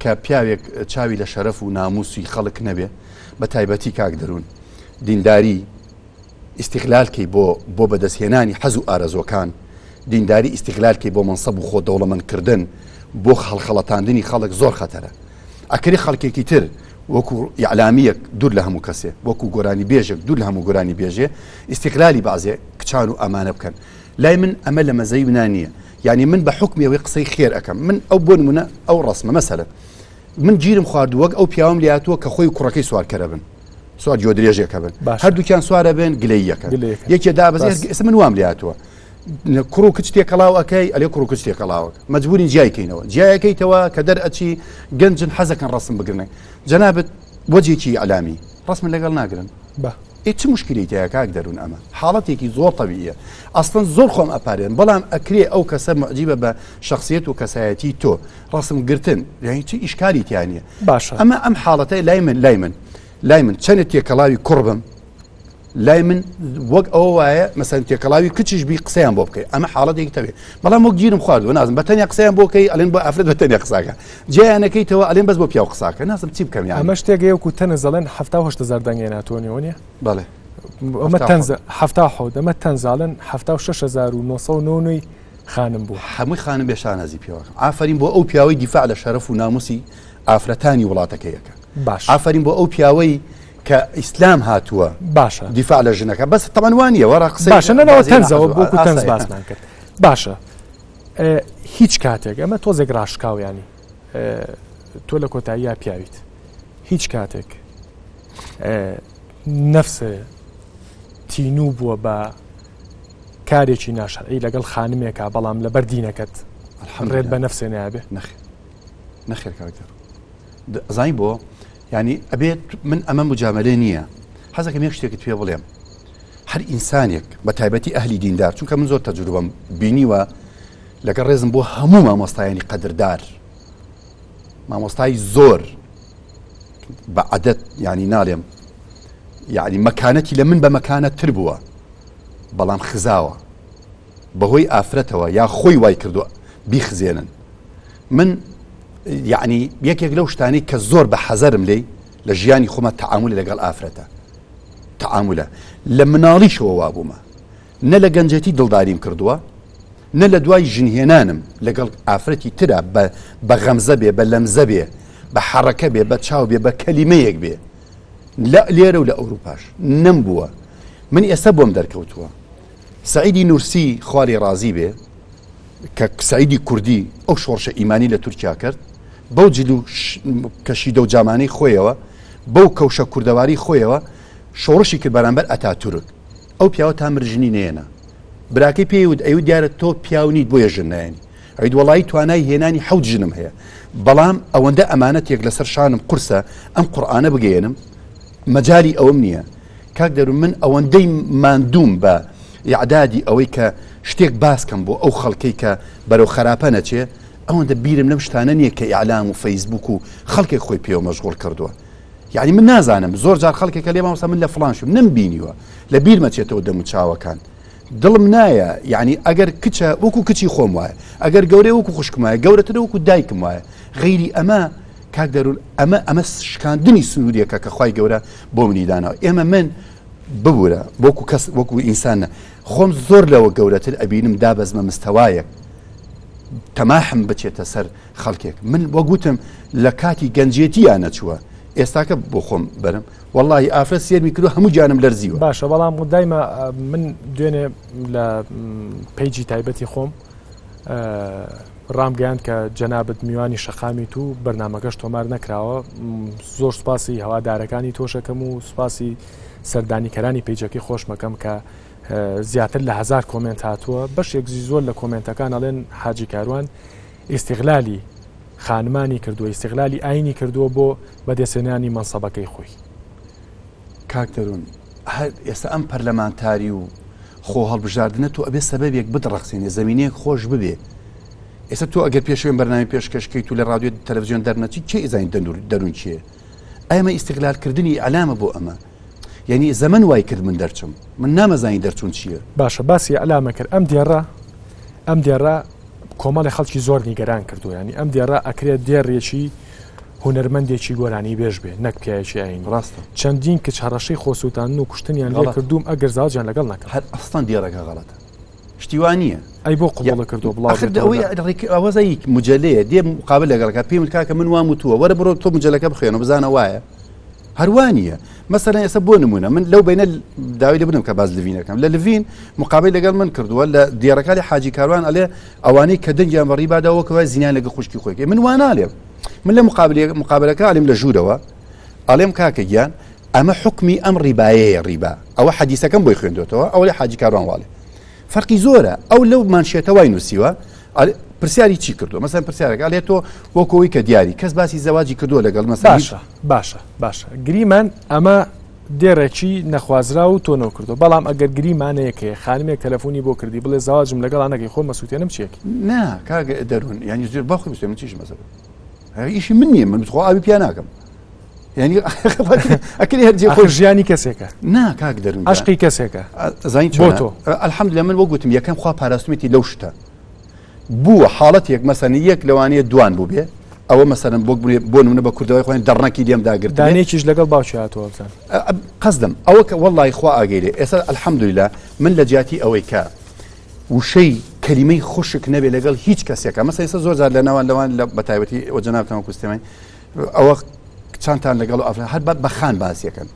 کە پیاوێک چاوی لە شەرەف و ناموسی خەڵک نەبێ بە تایبەتی کاک دەروون دینداری ئیستیغلالکەی بۆ بەدەستهێنانی حەز و ئارەزۆکان دینداری ئیستیغلالکەی بۆ منسەب و خۆ دەوڵەمەندکردن بۆ خەڵخەڵەتاندنی خەڵک زۆر خەتەرە ئەکری خەڵکێکی تر وەکو ئیعلامیەک دوور لە هەموو کەسێ وەکو گۆرانی بێژێک دوور لە هەموو گۆرانی بێژێ ئیستیغلالی بەعزێ کچان و ئەمانە بکەن لای من ئەمە لە مەزەی منانە يعني من بحكم يوي قصي خير أكم من أو بون منا أو رسمة مثلا من جيرم خوارد وق أو بياوم لياتو كخوي كركي سوار كربن سوار جودريجي كبن هادو كان سوار بين قليا كان يكي دابز اسم من وام لياتو كرو كتشتي كلاو أكي عليه كرو كتشتي كلاو مجبورين جاي كينوا جاي كي توا كدر أشي جنجن حزكن رسم بقرني جنابة وجهي إعلامي رسم اللي قال ناقرن إيش مشكلتي هكاك درون أما حالتي زور طبيعية أصلا زور خم أبارين بلام أكري أو كسب معجبة بشخصيته وكسايتي تو رسم قرتن يعني شيء إشكالي يعني باشا أما أم حالتي لايمن كانت يكلاوي كربم لايمن وق أو مثلا يكلاوي كتشش بي قسيان بوبكي أما حالتي كتبي بلام وق جيرم خالد ونازم بتاني قسيان بوكي ألين بأفرد بتاني قساكا جاي أنا كي توا ألين بس بوبيا قساكا نازم تسيب كم يعني أما اشتاقي وكنت نزلن حفتة وش تزردني أنا ونيا بله أما تنزل حفتة حود أما تنزلن حفتة وشش زار ونصو نوني خانم بو حمي خانم بيشان هذي بيوك عفرين بو أو بياوي دفاع لشرف وناموسي عفرتاني ولاتك هيك باش عفرين بو أو بياوي كإسلام هاتوا باشا دفاع لجنك بس طبعا وانية ورا قصي باشا أنا تنزل وبوكو تنز باس مانكت باشا هیچ کاتێک ئەمە تۆزێک ڕاشکاو ینی تۆ لە کۆتاییە پیاویت هیچ کاتێک نەفسە تینوو بووە بە کارێکی ناشەرعی لەگەڵ خانمێکە بەڵام لەبەر دینەکەت ڕێت بە نەفسێ نایابێ نەخێر کاکتەر زای بۆ ینی ئەبێت من ئەمە مجاملە نییە حەزەکەم یەک شتێکت پێ بڵێم هەر ئینسانێک بە تایبەتی ئەهلی دیندار چونکە من زۆر تەجروبەم بینیوە لەگەڵ ڕێزم بۆ هەموو مامۆستایانی قەدردار مامۆستای زۆر بە عەدەد ینی ناڵێم یعنی مەکانەتی لە من بە مەکانە تر بووە بەڵام خزاوە بەهۆی ئافرەتەوە یا خۆی وای کردووە بیخزێنن من یعنی یەکێک لەو شتانی کە زۆر بە حەزەرم لێی لە ژیانی خۆمە تەعامل لەگەڵ ئافرەتە تەعاملە لە مناڵیشەوە وابوومە نە لە گەنجەتی دڵداریم کردووە نە لە دوای ژنهێنانم لەگەڵ ئافرەتی ترە بە غەمزە بێ بە لەمزە بێ بە حەڕەکە بێ بە چاو بێ بە کەلیمەیەک بێ لێرە و لە ئەوروپاش نەمبووە من ئێستا بۆم دەرکەوتووە سعیدی نورسی خواری ڕازی بێ کە سعیدی کوردی ئەو شۆڕشە ئیمانی لە تورکیا کرد بەو جلو کەشیدە و جامانەی خۆیەوە بەو کەوشە کوردەواری خۆیەوە شۆڕشی کرد بەرامبەر ئەتاتورک ئەو پیاوە تا مرژنی نێنە براکەی پێیوت ئەوی دیارە تۆ پیاونیت بۆیە ژنایانی ئەوید وەڵی توانای هێنانی حەوت ژنم هەیە بەڵام ئەوەندە ئەمانەتێک لەسەر شانم قورسە ئەم قورئانە بگەێنم مەجای ئەوم نییە کاک دەروم من ئەوەندەی ماندوم بە یعدادی ئەوەی کە شتێک باسکەم بۆ ئەو خەڵکەی کە بەرەو خراپە نەچێ ئەوەندە بیرم لەم شتانە نییە کە ئیعلام و فەیسبوک و خەڵکێک خۆی پێوە مەشغوڵ کردووە یعنی من نازانم زۆر جار خەڵکێکە لێ مامۆستا من لە فڵان شوم نەمبینیوە لە بیر مەچێتەوە دەم و چاوەکان دڵم نایە یعنی ئەگەر کچە وەکو کچی خۆم وایە ئەگەر گەورەی وەکو خوشکم وایە گەورەترە وەکو دایکم وایە غەیری ئەمە کاک دەروون ئەمە شکاندنی سنووریەکە کە خوای گەورە بۆ منی داناوە ئێمە من ببوورە وەکو کەس وەکو ئینسانە خۆم زۆر لەوە گەورەتر ئەبینم دابەزمە مستەوایەک تەماحم بچێتە سەر خەڵکێک من وەگوتم لە کاتی گەنجێتیان نەچووە ئێستاکە بۆ خۆم بەرم وەڵی ئافرەت سێرمی کردو هەموو جانم لەرزیوە باشە بەڵام دایمە من دوێنێ لە پیجی تایبەتی خۆم ڕامگەیاند کە جەنابەت میوانی شەقامیت و بەرنامەکەش تۆمار نەکراوە. زۆر سوپاسی هەوادارەکانی تۆشەکەم و سوپاسی سەردانیکەرانی پیجەکەی خۆشمەکەم کە زیاتر لە 1000 کۆمنت هاتووە. بەشێکی زۆر لە کۆمنتەکان ئەڵێن حاجی کاروان ئیستیغلالی خانمانی کردووە، ئیستیغلالی ئاینی کردووە بۆ بەدەستێنانی مەنسەبەکەی خۆی. کاک دەروون ئێستا ئەم پەرلەمانتاری و خۆ هەڵبژاردنە تۆ ئەبێ سەبەبێک بدڕەخسێنێ، زەمینەیەک خۆش ببێ. ئێستا تۆ ئەگەر پێشوێن بەرنامی پێشکەشکەیت و لە ڕادیۆ تەلەڤیزیۆن دەرنەچی چێ ئیزانی دەروون چییە؟ ئەمە ئیستیغلالکردنی ئەلامە بۆ ئەمە، یعنی زەمن وای کرد من دەرچم، من نامەزانی دەرچوون چییە. باشە باسی ئەلامە کرد. ئەم دیێڕە کۆمەڵی خەڵکی زۆر نیگەران کردو، ینی ئەم دیێڕە ئەکرێت دێڕێکی هونەرمەندێکی گۆرانی بێژ بێ، نەک پیاەکی ئاین. ڕاستە چەندین کچ هەڕەشەی خۆسووتان و کوشتنیان لێ کردوم ئەگەر زاوجیان لەگەڵ نەکرد. هەر ئەستان دیێڕەکە غەڵەتە، شتیوان نییە. ئەی بۆ قوڵە کردو ئەوەزایی مجلەیە دێ مقابل لەگەڵەکە پێم کاکە من وام وتووە وەرە بڕۆ تۆ مجلەکە بخوێنەوە بزانە وایە هەروانیە. مەسەلەن ئێستا بۆ نمونە من لەو بینە داوای لێ بدەم کە باز لڤینەکەم لە لڤین مقابل لەگەڵ من کردووە لە دیێڕەکانی حاجی کاروان ئەڵێ ئەوانەی کە دەنگیان بەڕی باداوەکەوە زیینیان لەگە خوشکی خۆیکە من وانالێم. من لە مقابلەکە ئەڵێم لە ژوورەوە ئەڵێم کاکە گیان ئەمە حکمی ئەم ڕیبایەیە ڕیبا ئەوە حەدیسەکەم بۆی خوێندوێتەوە ئەو لە حاجی کاروان واڵێ فەرقی زۆرە. ئەو لەو مانشێتەوەی نووسیوە پرسیاری چی کردو مەسەن پرسیارەکە ئەڵێ تۆ وەکەوەی کە دیاری کەس باسی زەواجی کردووە لەگەڵ مەسەلا. باشە گریمان ئەمە دێڕێکی نەخوازرا و تۆ نەو کردو، بەڵام ئەگەر گریمانەیەکەیە خانمێک تەلەفۆنی بۆ کردی بڵێ زەواجم لەگەڵ ئەنەکەی خۆ مەسووتێنم چیەکی نا کاگە دەروون ینی زۆر باخۆی بستێ من چیش مەسەب ئیشی من نییە من بخوا ئاوی پیا ناکەم ینی ئەکری هەرجێ خۆ ژیانی کەسێکە نا کاک دەروون عشقی کەسێکە زین بۆ تۆ ئەلحەمدولە من وەگوتم یەکەم خوا پاراستوێتی لەو شتە بووە حاڵەتێک مەسەن یەک لەوانەیە دوان بوو بێ ئەوە مەسەرم بۆ نمونە بە کوردەوەی خۆیان دەڕنەکی دێم داگرت دانێکیش لەگەڵ باوکی هاتووە بزان قەزدم ئەوە کە وەڵڵی خوا ئاگەیرێ ئێستا ئەلحەمدوللا من لە جیاتی ئەوەی کە وشەی کەلیمەی خوشک نەبێ لەگەڵ هیچ کەسێکە مەسە ئێستا زۆر جار لە ناوان لەوان لە بەتایبەتی ئەو جەنابتەوە کوستێمەی ئەوە چەندتان لەگەڵ ئەفرا هەر بە خان باسیەکەن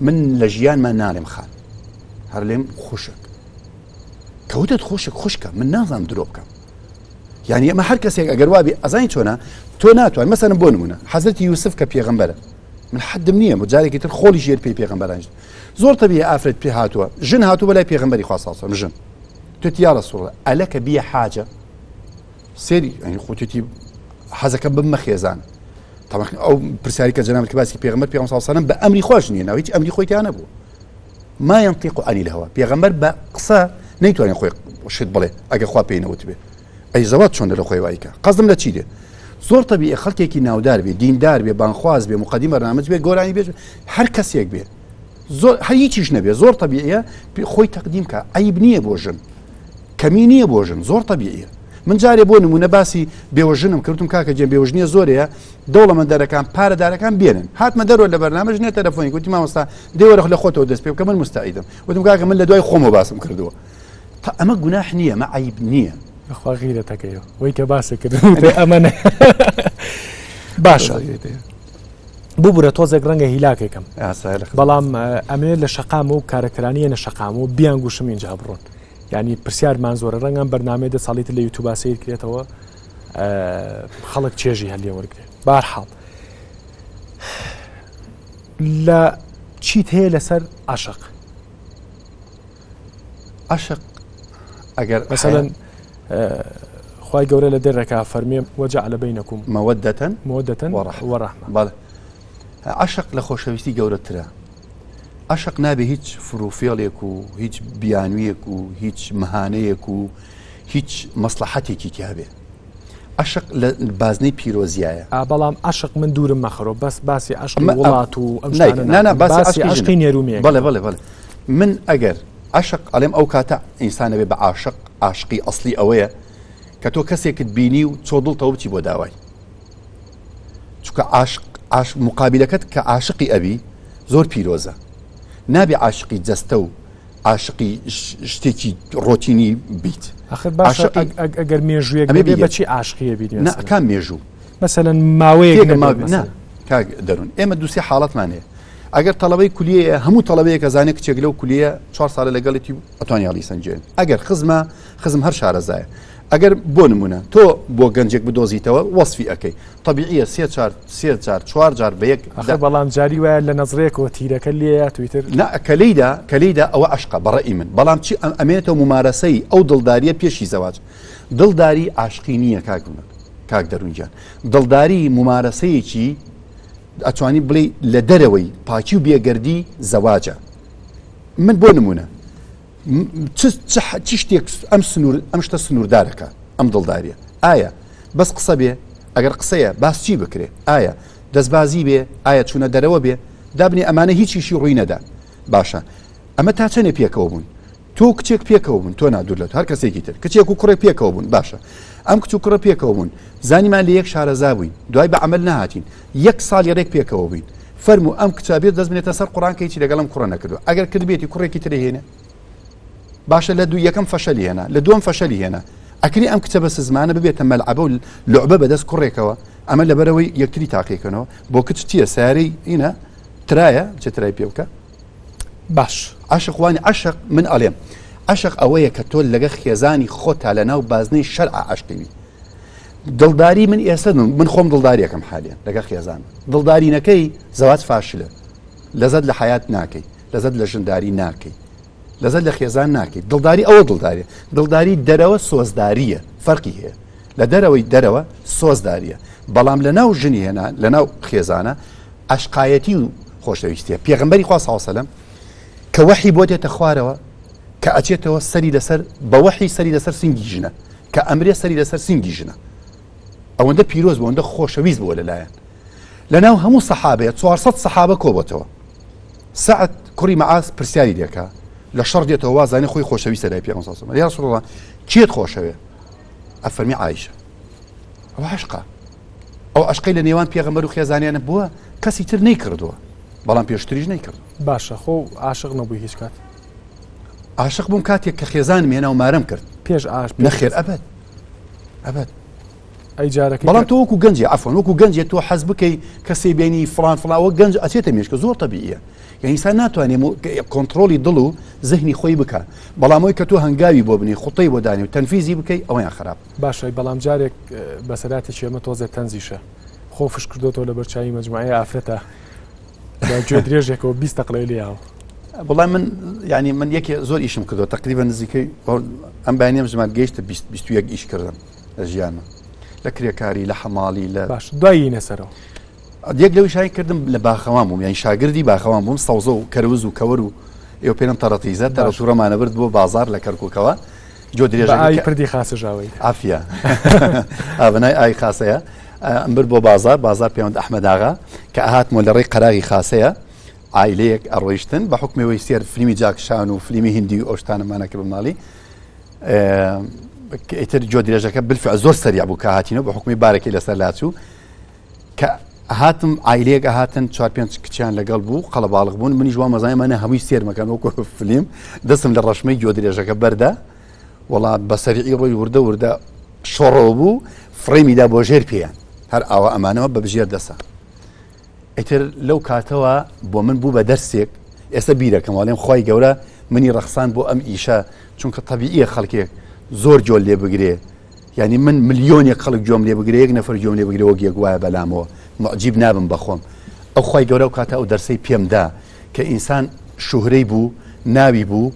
من لە ژیانمان ناڵێم خان هەر لێم خوشک کەوتت خوشک خوشکە من نازانم درۆ بکەم. يعني ما هر کەسێک ئەگەر وابی ئەزانی چۆنە تۆ ناتوان مەسەلەن بۆ نمونە حەزرەتی یوسف کە پێغەمبەرە من حدم نییە بۆ جارێکی تر خۆڵی ژێر پێی پێغەمبەران زۆر تەبیعی ئافرەت پێ هاتووە ژن هاتووە بەلای پێغەمبەری خوا صلی الله علیه و ژن توتی یا رسول الله ئەلەکە بیە حاجە سێری یعنی خۆتی حەزەکە بمە خێزان طبعا ئەو پرسیاری کە جەنابەت کە باسی پێغەمبەر پێغەمبەر صلی الله علیه و بە ئەمری خۆش نییە ناوی هیچ ئەمری خۆیتیان نەبوو ما ينطق عن الهوى پێغەمبەر بە قسە نەیتوانێت خۆی شت بڵێ ئەگەر خوا پێی نەوت بێ ئەی زەوات چۆن لە خۆی وایکە قەزم لە چی دێ زۆر تەبیعی خەڵکێکی ناودار بێ دیندار بێ بانخواز بێ مقدم بەرنامەج بێ گۆرانی بێ هەر کەسێک بێ زۆر هەر هیچیش نەبێ زۆر تەبیعیە خۆی تەقدیم کە عیب نییە بۆ ژن کەمی نییە بۆ ژن زۆر تەبیعیە. من جارێ بۆ نمونە باسی بێوەژنم کردم کاکە جێم بێوەژنیە زۆرەیە دەوڵەمەندەرەکان پارەدارەکان بێنن هاتمە دەرەوە لە بەرنامەژ نێ تەلەفۆنی گوتی مامۆستا دێوەرە لە خۆتەوە دەست پێ بکە من مستعیدم وتم کاکە من لە دوای خۆمە باسم کردووە ئەمە گوناح نییە مە عیب نییە بەخوا غیرەتەکەیەوە وەی کە باسەکردن ئەمەنە باشە ببوورە تۆزێک ڕەنگە هیلاکێکم بەڵام ئەمێ لە شەقام و کارەکترانیە نە شەقام و بیان گوشم اینجا بڕۆن ینی پرسیارمان زۆرە ڕەنگەم بەرنامەی دە ساڵیت لە یوتیوب سیر کرێتەوە خەڵک چێژی هەلێ وەرگێت بارحاڵ لە چیت هەیە لەسەر عاشق ئەگەر مثلەن خوای گەورە لە دەرەکە فەرمێ وەجعل بەینەکم مەوەدەتەن وەڕەحمە بەڵێ عاشق لە خۆشەویستی گەورەترە عاشق نابێ هیچ فروفێڵێک و هیچ بیانویەک و هیچ مەهانەیەک و هیچ مەسلحەتێکی تیابێ عاشق لە بازنەی پیرۆزیایە بەڵام عاشق من دوورم مەخەرۆ بەس باسی عاشق وڵات و ئەم باسی عاشقی نێرومیە بەڵێ من ئەگەر عاشق ئەڵێم ئەو کاتە ئینسانە بێ بە عاشق عاشقی ئەسلی ئەوەیە کە تۆ کەسێکت بینی و چۆ دڵتەوە بچی بۆ داوای چونکە مقابلەکەت کە عاشقی ئەبی زۆر پیرۆزە نابێ عاشقی جەستە و عاشقی شتێکی ڕۆتینی بیت ئەگەر مێژوویەک بێ بەچی عاشقیە بیت کام مێژوو مەسەلەن ماوەیەک کاک دەروون ئێمە دووسێ حاڵەتمان هەیە ئەگەر تەڵەبەی کولیە هەموو تەڵەبەیە کە زانێت کچێک لەو کولیە 4 ساڵە لەگەڵێتی ئەتوانی یاڵی سەنجێن ئەگەر خزم هەر شارەزایە ئەگەر بۆ نمونە تۆ بۆ گەنجێک بدۆزیتەوە وەصفی ئەەکەی طبیعیە سێ جار چوار جار بە یەک بەڵام جاری وایە لە نەزرێکەوە تیرەکە لێە تویتر کەلەیدا ئەوە عشقە بەڕێی من بەڵام چی ئەمێنێتەوە ممارەسەی ئەو دڵداریە پێشی زەواج دڵداری عاشقی نییە کاک دەروونجان دڵداری ممارەسەیەکی ئەتوانی بڵێ لە دەرەوەی پاکی و بێگەردی زەواجە من بۆ نمونە چ شتێک ئەم شتە سنووردارەکە ئەم دڵداریە ئایا بەس قسە بێ ئەگەر قسەیە باس چی بکرێ ئایا دەستبازی بێ ئایا چوونە دەرەوە بێ دابنێ ئەمانە هیچیشی ڕووی نەدا باشە ئەمە تا چەنێ پێکەوە بوون تۆ کچێک پێکەوە بوون تۆ نادوور لە هەر کەسێکی تر کچێک و کوڕێ پێکەوە بوون باشە ئەم کچ و کوڕە پێکەوە بوون زانیمان لە یەک شارەزا بووین دوای بە عەمەل نەهاتین یەک ساڵی ڕێک پێکەوە بووین فەرموو ئەم کچە بێت دەست بنێتە سەر قوڕانکەیکی لەگەڵم کوڕە نەکردو ئەگەر کردبێتی کوڕێکی ترە هێنە باشە لە دوو یەکەم فەشەلی هێنا لە دووەم فەشەلی هێنا ئەکری ئەم کچە بەس زمانە ببێتە مەلعەبە و لوعبە بەدەست کوڕێکەوە ئەمە لەبەرەوەی یەکتری تاقیکەنەوە بۆ کچ چییە سیارەی ئینە ترایە چه ترای پێ بکە باش عاشقوانی عاشق من ئەڵێم عاشق ئەوەیە کە تۆ لەگە خێزانی خۆتا لەناو بازنەی شەرع عاشقی دڵداری من ئێستا من خۆم دڵداریەکەم حالیان لەگە خێزان دڵدارینەکەی زەواج فاشلە لەزەت لە حیات ناکەی لەزەت لە ژنداری ناکەی لەزەت لە خێزان ناکەیت دڵداری ئەوە دڵداری دەرەوە سۆزداریە فەرقی هەیە لە دەرەوەی دەرەوە سۆزداریە بەڵام لە ناو ژنی هێنا لە ناو خێزانە عشقایەتی و خۆشەویستیە پێغەمبەری خوا صلی الله علیه وسلم کە وەحی بۆ دێتە خوارەوە کە ئەچێتەوە سەری لەسەر بە وەحی سەری لەسەر سنگی ژنە کە ئەمرێ سەری لەسەر سنگی ژنە ئەوەندە پیرۆز بۆ ئەوەندە خۆشەویست بووە لەلایەن لە ناو هەموو سەحابەیە 400 سەحابە کۆبەتەوە سعد کوڕی مەعاز پرسیاری دێکا لە شەڕ دێتەوە وازانێ خۆی خۆشەویستە لای پێغەمبەر صلی الله علیه و سلم یا رسول الله کێت خۆشەوێ ئەفەرمی عایشە ئەوە عشقە ئەو عشقەی لە نێوان پێغەمبەر و خێزانیانە بووە کەسی تر نەیکردووە بەڵام پێشتریش نەیکردو باشە خۆ عاشق نەبووی هیچ کات عاشق بووم کاتێک کە خێزانم هێنا و مارەم کرد پێش نەخێر ئەبەد ئەی جارەکە بەڵام تۆ وەکو گەنجی عەفوەن وەکو گەنجێ تۆ حەز بکەی کەسێ بینی فڵان ئەوە گەنج ئەچێتە مێشکە زۆر تەبیعیە یعنی ئینسان ناتوانێت کۆنتڕۆلی دڵ و زەهنی خۆی بکە بەڵام ئەوەی کە تۆ هەنگاوی بۆ بنی خوتەی بۆ دانی و تەنفیزی بکەی ئەوەیان خراپ باشە بەڵام جارێک بەسەراتێکی ئەمە تۆزە تەنزیشە خۆ فش کردوتەوە لە بەرچاوی مەجموعەی ئافرەتە گوێ درێژێکەوە 20 دقیقەی لێیاوە بەڵام من ینی من یەکێ زۆر ئیشم کردەوە تقریبا نزیکەی ئەم بەیانیم ژمان گەیشتە 21 ئیش کردم لە ژیانمە لە کرێکاری لە حەماڵی لە باش دوایی نەسەرەوە یەک لەوی شای کردم لە باخەوان بووم یانی شاگردی باخەوان بووم سەوزە و کەروز و کەوەر و ئێوە پێنم تەڕەتیزە تەڕەتوورەمانە برد بۆ بازار لە کەرکووکەوە جۆ درێژەکەی پردی خاسەژاوی ئافیا ئابنای ئای خاسەیە ئەم برد بۆ بازار پێوەند ئەحمەد ئاغا کە ئاهاتمەوە لە ڕێی قەراغی خاسەیە عائلەیەک ئەڕۆیشتن بە حکمەوەی سێر فلیمی جاکشان و فلیمی هندی و ئەو شتانەمانە کرد بماڵی ئیتر جۆ درێژەکە بالفعل زۆر سەریع بوو کە هاتینەوە بە حکمی بارێکی لەسەر لاچوو کە هاتم عائلەیەک هاتن 4-5 کچیان لەگەڵ بوو قەڵە باڵغ بوون منی جوان مەزایمانە هەمووی سێرمەکان وەکو فلیم دەستم لە ڕەشمەی جۆ درێژەکە بەردا وەڵا بە سەریعی ڕۆی وردە شۆڕەوە بوو فڕێمیدا بۆ ژێر پێیان هەر ئاوە ئەمانەوە بە بژێر دەسا ئیتر لەو کاتەوە بۆ من بوو بە دەرسێک ئێستا بیرەکەم وەڵێم خی گەورە منی ڕەخسان بۆ ئەم ئیشە چونکە تەبیعیە خەڵکێک زۆر جۆل لێ بگرێ ینی من ملیۆنێک خەڵک جۆم لێ بگرێ یەک نەفر جۆم لێ بگرێ وەک یەک وایە بەلامەوە معجیب نابم بەخۆم ئەو خی گەورە و کاتە ئەو دەرسەی پێمدا کە ئینسان شوهرەی بوو ناوی بوو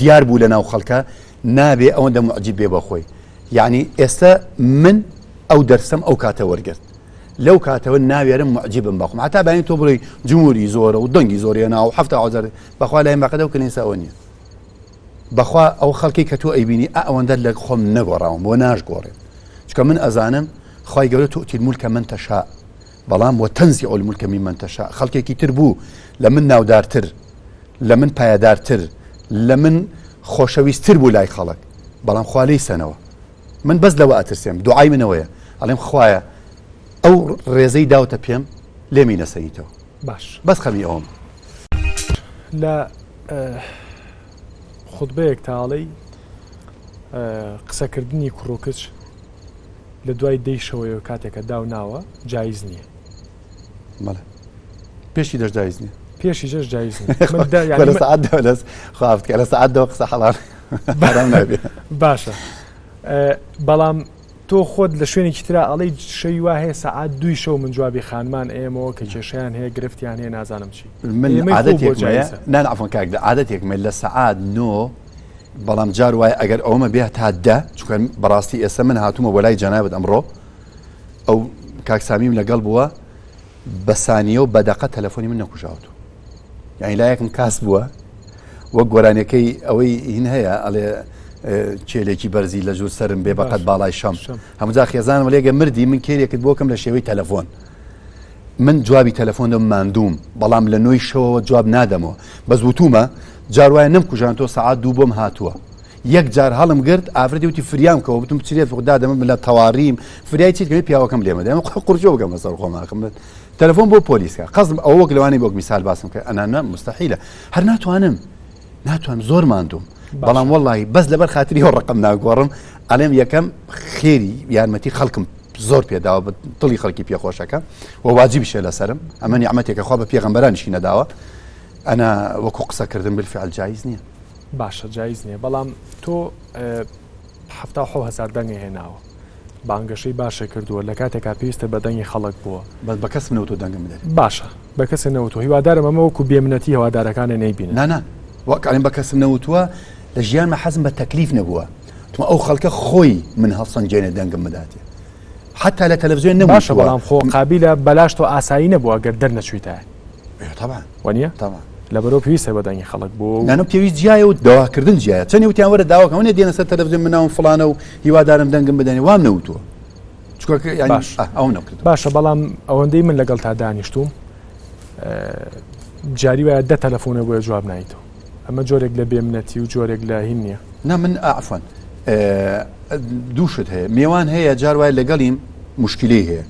دیار بوو لە ناو خەڵکە نابێ ئەوەندە معجیب بێ بەخۆی یعنی ئێستا من ئەو دەرسم ئەو کاتە وەرگرت لەو کاتەوە ناوێرم معجیبم بەخۆم هەتا باین تۆ بڵێ جمهوری زۆرە و دەنگی زۆریە ناو هەفتە ئازار بەخوا لای ماقەدە و کەنیسا ئەوە نییە بەخوا ئەو خەڵکی کە تۆ ئەیبینی ئەوەندە لە خۆم نەگۆڕاوم بۆ ناشگۆڕێم چکە من ئەزانم خی گەورە تؤتی الملک من تشاء بەڵام وتنزع الملک ممن تشاء خەڵکێکی تر بوو لە من ناودارتر لە من پایەدارتر لە من خۆشەویستتر بوو لای خەڵک بەڵام خوا لێی سەنەوە من بەس لەوە ئەترسێم دوعای منەوەیە ئەڵێم خوایە ئەو ڕێزەی داوتە پێم لێمی نەسەیتەوە باش بەس خەمی ئەوم لە خوتبەیەک تاڵەی قسەکردنی کوڕۆکچ لە دوای دەیشەوەیەوە کاتێکە داو ناوە جایز نییە مەڵێ پێشی دەش جایز نییە پێشی جەش جایز لە سعات لە سعاتەوە قسە حەڵال باشە بەڵام تۆ خۆت لە شوێنێکی ترا ئەڵەی شەوی وا هەیە سەعات 2 شەو من جوابی خانمان ئێمەوە کە کێشیان هەیە گرفتیان هەیە نازانم چی من عادەتێک کاک عادەتێک لە سەعات 9 بەڵام جار وایە ئەگەر ئەومە بێ تا 10 چونکە بەڕاستی ئێستا من هاتوومە بۆ لای جەنابەت ئەمڕۆ ئەو کاک سامیم لەگەڵ بووە بە سانیە و بەدەقە تەلەفۆنی من نەکوژاوتو یعنی لایەکم کاس بووە وەک گۆرانەکەی ئەوەی هین هەیە ئەڵێ چێلێکی بەرزی لە ژوور سرم بێ بەقەت باڵای شەم هەمووجا خێزانم لێگە مردی من کێرێکت بۆکەم لە شێوەی تەلەفۆن من جوابی تەلەفۆن دەم ماندوم بەڵام لە نوۆی شەوەوە جواب نادەمەوە بەس وتومە جاروایە نەمکوژان تۆ سەعات 2 بۆم هاتووە یەک جار هەڵم گرت ئافرەتی وتی فریام کەەوە بتم چرێت خوددادەمە لە تەواریم فریای چیت پیاوەکەم لێمە دەمە قورجۆ بگەمە سەر خۆماکەم تەلەفۆن بۆ پۆلیسکە قەزم ئەو وەک لەوانی بۆک میسال باسم کە ئەنانە مستەحیلە هەر ناتوانم زۆر ماندوم بەڵام وەڵی بەس لەبەر خاتری هەو ڕقم ناگۆڕم ئەڵێم یەکەم خێری یارمەتی خەڵکم زۆر پێداوە بە دڵی خەڵکی پێخۆشەکە و واجب شێ لەسرم ئەمە نیعمەتێکە خوا بە پێغەمبەرانیشی نەداوە ئەنا وەکو قسەکردن بالفعل جایز نییە باشە جایز نییە بەڵام تۆ 7,000 دەنگی هێناوە بانگەشەی باشە کردووە لە کاتێکا پێویستە بە دەنگی خەڵک بووە بە کەس نەوتۆ دەنگم بدەێت باشە بە کەس نەوتۆ هیوادارم ئەمە وەکو بێمنەتی هەوادارەکانە نەیبینن نانا وەکاریم بە کەسم نەوتووە لە ژیانمە حەزم بە تەکلیف نەبووە تو ئەو خەڵکە خۆی من هەڵسەنجێنێ دەنگم بداتێ حتا لە تەلەڤیزیۆن نەباشە بەڵام خۆ قابلە بەلاش تۆ ئاسایی نەبووە گەر دەرنەچوویتە طبعا وانە لەبەرەوە پێویستە بە دەنگی خەڵک بوو نانە پێویست جیایە و داواکردن جیایە چەندی وتیان وەرە داواکەونێ دێنە سەر تەلەڤیزیۆن مناوم فڵانە و هیوادارم دەنگم بدەنێ وام نەوتووە ئەو نەکرد باشە بەڵام ئەوەندەی من لەگەڵ تا دانیشتوم جاری وایە 10 تەلەفۆنە بۆیە جواب نایتەوە ئەمە جۆرێک لە بێمنەتی و جۆرێک لە هین نییە نا من عفوان دووشت هەیە میێوان هەیە جار وایە لەگەڵیم مشکلەی هەیە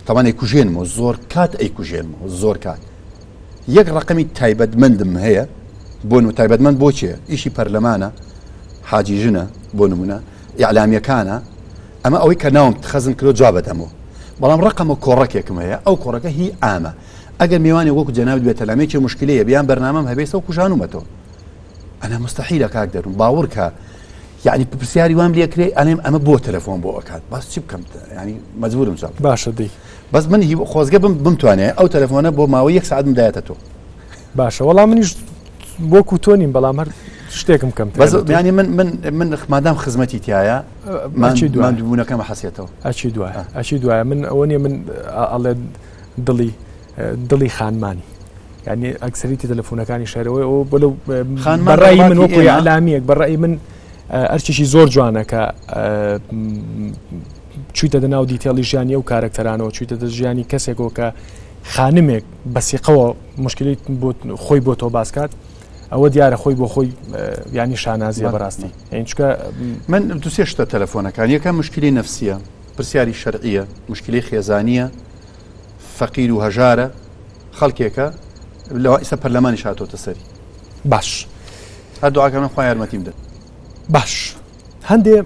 تەوان ئەیکوژێنمەوە زۆر کات ئەیکوژێنمەوە زۆر کات یەک ڕقمی تایبەتمەندم هەیە بۆ تایبەتمەند بۆ چیە ئیشی پەرلەمانە حاجی ژنە بۆ نمونە ئیعلامیەکانە ئەمە ئەوەی کە ناوم خەزم کرۆ جوابەدەمەوە بەڵام ڕقمە کۆڕەکێکم هەیە ئەو کۆڕەکە هی ئامە ئەگەر میوانی وەکو جەنابەت بێت تەلامێکی مشکلەیە بیان بەرنامەم هەبێت و کوژانومەتەوە ئەنا مستەحیلە کاک دەروم باوەڕ کە یعنی پرسیاری وام لێ کرێ ئەڵێم ئەمە بۆ تەلەفۆن بۆ ئەکات باس چی بکەم ینی مەجبورم چاپ باشە دەی بەس من خۆزگە بمتوانێت ئەو تەلەفۆنە بۆ ماوەی 1 ساعت بدایەتە تۆ باشە وەڵام منیش وەکو تۆ نیم بەڵام هەر شتێکم کەم بەس ینی من مادام خزمەتی تایە مادوبوونەکەمە حەسێتەوە ئەچی دوایە من ئەوە نیە من ئەڵێ دڵی خانمانی یعنی ئەکسەریتی تەلەفۆنەکانی شارەوەی ئەو بەلو بەڕای من وەکو ئەعلامیەک بەڕای من ئەرچێکی زۆر جوانە کە چوویتە دەناو دیتێڵی ژیانی ئەو کارەکتەرانەوە چوویتە دە ژیانی کەسێکەوە کە خانمێک بەسیقەوە مشکلی خۆی بۆ تۆ باسکات ئەوە دیارە خۆی بۆ خۆی ینی شانازیە بەڕاستی چکە من دو سێ شتە تەلەفۆنەکان یەکە مشکلی نەفسیە پرسیاری شەرعیە مشکلی خێزانیە فەقیر و هەژارە خەڵکێکە لەوە ئیسە پەرلەمانی هاتۆتە سەری باش هەردووعاکەمە خۆی یارمەتیم دەن باش هەندێ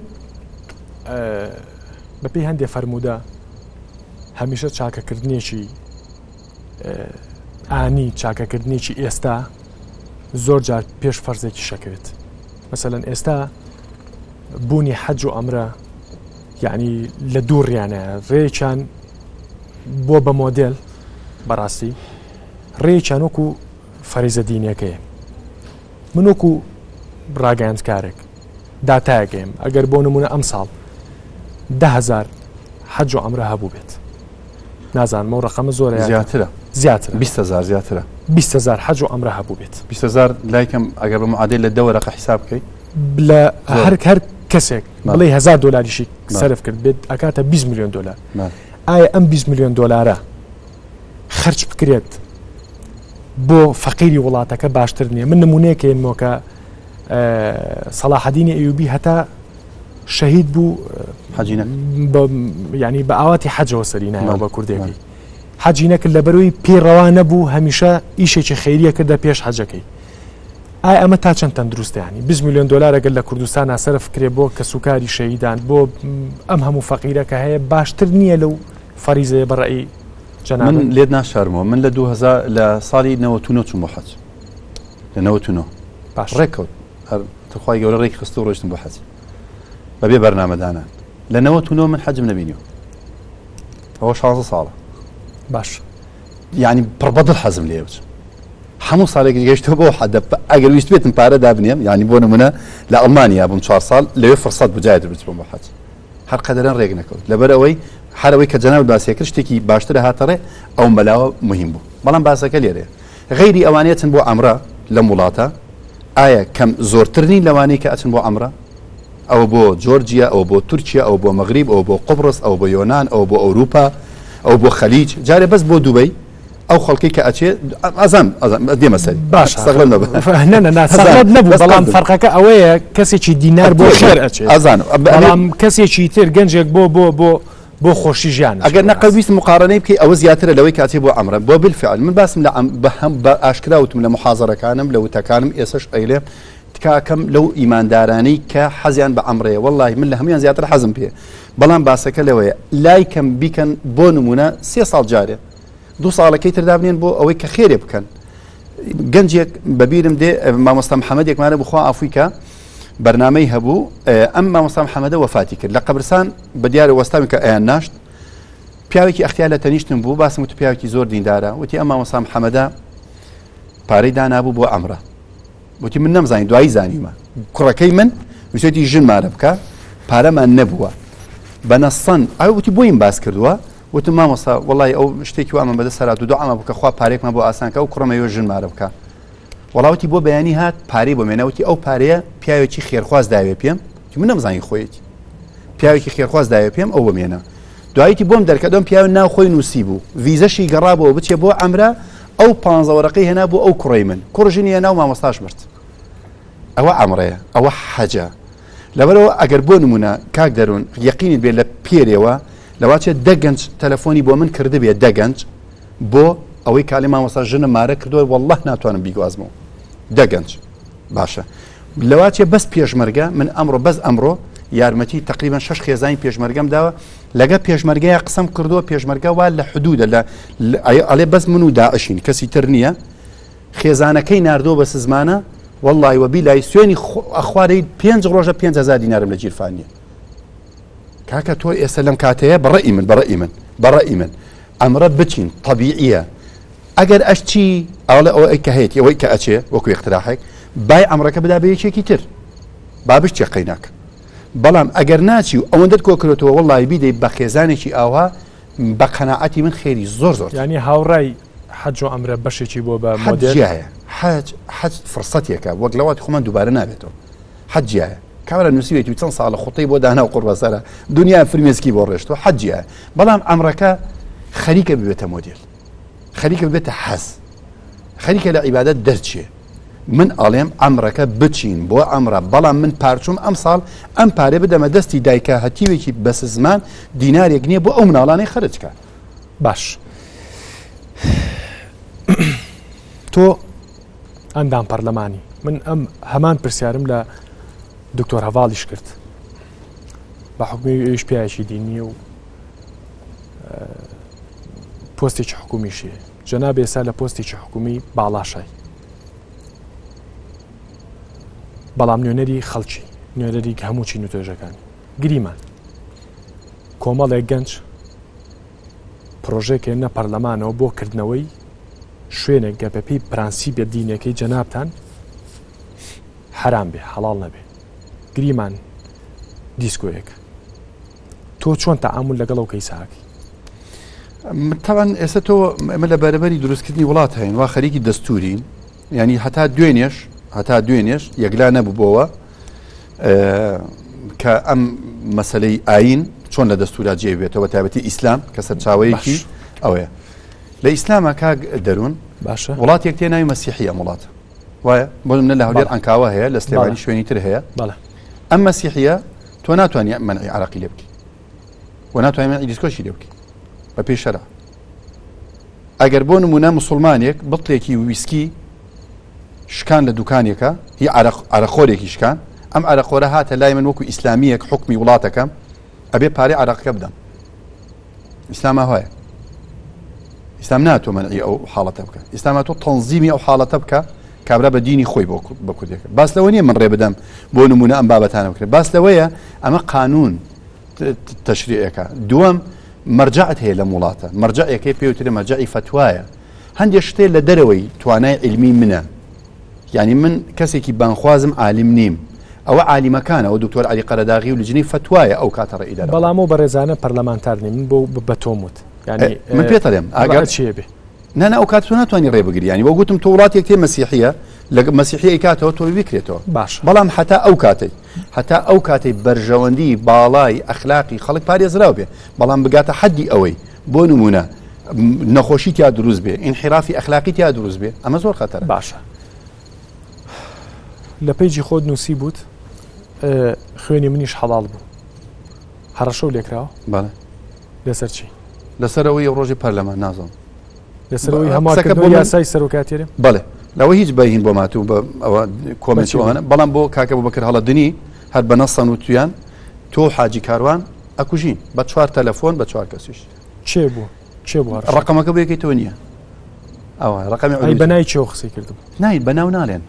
بەپێی هەندێ فەرموودە هەمیشە چاکەکردنێکی ئانی چاکەکردنێکی ئێستا زۆر جار پێش فەرزێکی شەکەوێت مەسەلەن ئێستا بوونی حەج و ئەمرە یعنی لە دوو ڕیانەیە ڕێیان بۆ بە مۆدێل بەڕاستی ڕێیان وەکو فەریزە دینیەکەیە من وەکو ڕاگەیاندکارێک داتایەکەیم ئەگەر بۆ نمونە ئەم ساڵ 10,000 حەج و ئەمرە هەبوو بێت نازانمە و ڕقەمە زۆرە زیاترە 20,000 زیاترە 20,000 حەج و ئەمرە هەبوو بێت 20,000 لایکەم ئەگەر بە معادل لە دەوەرەقە حیساب بکەیت لە هەر کەسێک بڵێ 1,000 دۆلاریشی سەرف کرد بێت ئەکاتە 20 میلیۆن دلار ئایا ئەم 20 میلیۆن دلارە خەرج بکرێت بۆ فەقیری وڵاتەکە باشتر نییە من نمونەیەکەینەوە کە سەلاحەدینی ئەیوبی هەتا شەهید بوو ینی بە ئاواتی حەجەوە سەری نایەوە بە کوردێکی حەجی نەکرد لەبەرەوەی پێڕەوا نەبوو هەمیشە ئیشێکی خەیریە کردە پێش حەجەکەی ئایا ئەمە تا چەند تەندروستیانی 20 میلیۆن دلار ئەگەر لە کوردستان سەرف کرێ بۆ کەسوکاری شەهیدان بۆ ئەم هەموو فەقیرە کە هەیە باشتر نییە لەو فەریزەیە بەڕێی جەناب من لێت ناشارمەوە من لە 2000 لە ساڵی 99 چوومە حەج لە 99 باش ڕێکەوت خخوای گەورە ڕێکی خستو و ڕۆیشتم بۆ حەج بەبێ بەرنامەدانان لە 99 من حەجم نەبینیوە ئەوە 16 ساڵە باش یعنی پڕبەدڵ حەزم لێ بچ هەموو ساڵێکی گەیشتەوە بۆ حەدە ئەگەر ویست بێتم پارە دابنێم یعنی بۆ نمونە لە ئەڵمانیا بووم 4 ساڵ لەوێ فرسەت بجایت بچم بۆ حەج هەر قەدەرەن ڕێک نەکەوت لەبەر ئەوەی هەرەوەی کە جەناب باسی کرد شتێکی باشترە هاتەڕێ ئەو مەلاوە مهم بوو بەڵام باسەکە لێرەیە غەیری ئەوانەیە چن بۆ عەمرە لەم وڵاتە ئایا کەم زۆرتر نین لەوانەی کە ئەچن بۆ عەمرە ئەوە بۆ جۆرجیا ئەوە بۆ تورکیا ئەوە بۆ مەغریب ئەوە بۆ قوبڕس ئەوە بۆ یۆنان ئەوە بۆ ئەوروپا ئەوە بۆ خەلیج جارێ بەس بۆ دوبەی ئەو خەڵکی کە ئەچێ ئەزان دێمە سەری باش سەغڵ نەبوو بەڵام فەرقەکە ئەوەیە کەسێکی دینار بۆ خێر ئەچێت ئەزان بەڵام کەسێکی تر گەنجێک بۆ خۆشی ژیان ئەگەر نەقەویست مقارنەی بکەی ئەوە زیاترە لەوەی کاتێ بۆ عەمرە بۆ بالفعل من باسم بە ئاشکراوتم لە محاضەرەکانم لە وتەکانم ئێسش ئەیلێ تکاکەم لەو ئیماندارانەی کە حەزیان بە عەمرەیە وەڵڵاهی من لە هەمویان زیاتر حەزم پێ بەڵام باسەکە لەوەیە لای کەم بیکەن بۆ نمونە 3 ساڵ جارێ 2 ساڵەکەی تردا بنێن بۆ ئەوەی کە خێرێ بکەن گەنجێک بەبیرم دێ مامۆستا محەممەدێکمانە بخوا ئافریکا بەرنامەی هەبوو ئەم مامۆستا محەممەدە وەفاتی کرد لە قەبرستان بە دیارە وەستاوی کە ئەیان ناشت پیاوێکی ئەختیار لە تەنیشتم بوو باسم وت پیاوێکی زۆر دیندارە وتی ئەم مامۆستا محەممەدە پارەی دانابوو بۆ عەمرە وتی من نەمزانی دوایی زانیمە کوڕەکەی من ویسێتی ژنمارە بکە پارەمان نەبووە بەنەسەن ئەو وتی بۆیم باس کردووە وتم مامۆستا وەڵی ئەو شتێکی وامە بەدە سەرات و دوعامە بکە خوا پارێکمە بۆ ئاسانکە و کوڕمەوە ژنمارە بکە وەڵاوتی بۆ بەیانی هات پارەی بۆ مێنەوتی ئەو پارەیە پیاوێکی خێرخواز داوێ پێم من نەمزانی خۆیەتی پیاوێکی خێرخواز داوێ پێم ئەو بمێنە دواییتی بۆم دەرکەدەم پیاوە ناو خۆی نووسی بوو ڤیزەشی گەڕابەوە بچێ بۆ عەمرە ئەو 15 وەرەقەی هێنا بۆ ئەو کوڕەی من کوڕژنیە ناو مامۆستاش مرد ئەوە عەمرەیە ئەوە حەجە لەبەرەوە ئەگەر بۆ نمونە کاک دەروون یەقینت بێت لە پێرێەوە لەواچێ دەگەنج تەلەفۆنی بۆ من کرده بێت دەگەنج بۆ ئەوەی کالی مامۆستا ژنە مارە کردووە وەڵڵاه ناتوانم بیگوازمەوە دەگەنج باشە لەواچێ بەس پێشمەرگە من ئەمڕۆ بەس ئەمڕۆ یارمەتی تقریبا 6 خێزانی پێشمەرگەم داوە لەگە پێشمەرگەیە قسەم کردووە پێشمەرگە وا لە حدودە لە ئەڵێ بەس من و داعشین کەسی تر نییە خێزانەکەی ناردۆ بە سزمانە والله وبی لای سوێنی ئەخوارەی 5 ڕۆژە 5,000 دینارم لە جیرفانیە کاکە تۆ ئێستا لەم کاتەیە بەڕەئی من ئەمرە بچین طبیعیە ئەگەر ئەشتی ئەوڵێ ئەوە ئەی کە هەیەی ئەوەی کە ئەچێ وەکو اقتراحێک بای ئەمرەکە بدا بە یەکێکی تر بابشتێ قەیناکە بەڵام ئەگەر ناچی و ئەوەندەت کۆکرێتەوە وەڵڵی بیدەی بە خێزانێکی ئاوا بە قەناعەتی من خێری زۆر ینی هاوڕای حەج و ئەمرە بەشێکی بۆ بە مۆدێل حەج فرسەتێکە وەک لەوات خۆمان دووبارە نابێتەوە حەجیایە کامرە نووسیوێتی چەند ساڵە خوتەی بۆ دانا و قوربەسەرە دنیا فرمێسکی بۆ ڕێشتەوە حەجیایە بەڵام ئەمرەکە خەریکە ببێتە مۆدێل خەریکە ببێتە حەز خەریکە لە عیبادەت دەرچێ من ئەڵێم ئەمرەکە بچین بۆ ئەمرە بەڵام من پارچوم ئەم ساڵ ئەم پارێ بدەمە دەستی دایکە هەتیوێکی بەس زمان دینارێک نییە بۆ ئەو مناڵانەی خەرجکە باش تۆ ئەندام پەرلەمانی من ئەم هەمان پرسیارم لە دکتۆر هەواڵیش کرد بە حکومی ئەویش پیاوێکی دینی و پۆستێکی حکومیشیە جەناب ئێستا لە پۆستێکی حکومی باڵاشای بەڵام نوێنەری خەڵکی نوێنەری هەموو چین و توێژەکانی گریمان کۆمەڵێک گەنج پرۆژێک هێنە پەرلەمانەوە بۆ کردنەوەی شوێنێک گەپەپی پرانسیبە دینەکەی جەنابتان حرام بێ حەڵاڵ نەبێ گریمان دیسکۆیەک تۆ چۆن تەعامل لەگەڵ ئەو کەیساکەی طبعا ئێستا تۆ ئەمە لە بەرەبەری دروستکردنی وڵات هەین وا خەریکی دەستورین ینی هەتا دوێنێش یەکلا نەبووبەوە کە ئەم مەسەلەی ئاین چۆن لە دەستورا جێ بێتەوە تایبەتی ئیسلام کە سەرچاوەیەکی ئەوەیە لە ئیسلامە کاک دەروون باشە وڵات یەک تێ ناوی مەسیحیە وڵاتە وایە بۆ منە لە هەولێر ئەنکاوە هەیە لە سلێمانی شوێنی تر هەیە ئەم مەسیحیە تۆ ناتوانانی منعی عەرەقی لێ بکەی و ناتوانانی منعی دیسکۆشی لێ بکەی بە پێی شەرع ئەگەر بۆ نمونە موسڵمانێک بڵێکی ویسکی شکان لە دوکانێکە هی عەرەخۆرێکی شکان ئەم عەرەخۆرە هاتە لای من وەکو ئیسلامیەک حکمی وڵاتەکەم ئەبێ پارەی عەرەقەکە بدەم ئیسلام هەیە ئیسلام ناتوە منعی ئەو حاڵەتە بکە ئیسلام تۆ تەنزیمی ئەو حاڵەتە بکە کابرا بە دینی خۆی بە کوردەکە باس لەوە نیە من ڕێ بدەم بۆ نمونە ئەم بابەتانە بکرێت باس لەوەیە ئەمە قانون تەشریعەکە دووەم مەرجعت هەیە لە وڵاتە مەرجعەکەی پێوترێ مەرجعی فتوایە هەندێک شتێ لە دەرەوەی توانای علمی منە یعنی من کەسێکی بانخوازم عالم نیم ئەوە عالیمەکانە ئەو دکتۆر علی قەرەداغی و لجنەی فتوایە ئەو کاتە ڕێئیدارە بەڵام و بەڕێزانە پەرلەمانتار نیم من بۆ تۆمت یعنی من پێ دەڵێم ئاگات چێ بێ نانا ئەو کات تۆ ناتوانانی ڕێبگری ینی بۆ گوتم تۆ وڵاتێک تێ مەسیحیە لە مەسیحی کاتەوە تۆ بکرێتەوە باش بەڵام هەتا ئەو کاتەی بەرژەوەندی باڵای ئەخلاقی خەڵک پارێزراو بێ بەڵام بگاتە حەدی ئەوەی بۆ نمونە نەخۆشی تیا دروست بێ ئینحرافی ئەخلاقی تیا دروست بێ ئەمە زۆر خەتەرە باشە لە پێیجی خۆت نووسی بوت خوێنی منیش حەڵال بوو هەڕەشە و لێکراوە بەڵێ لەسەر چی لەسەرەوەی ڕۆژی پەرلەمان نازڵ لەسەرەوەی هەماکردنەوەی یاسای سەرۆکاتیێرە بەڵێ لەوە هیچ بەهین بۆ ماتوو بە ئەوە کۆمنتوانە بەڵام بۆ کاکە بۆ بەکر هەڵە دنی هەر بە نەسەن و تویان تۆ حاجی کاروان ئەکوژین بە 4 تەلەفۆن بە 4 کەسیش چێ بوو ڕقەمەکە بەیەکەیتەوە نییە ئەوە ڕقەمی بەنای چێ قسەی کردم نای بەناو نالێن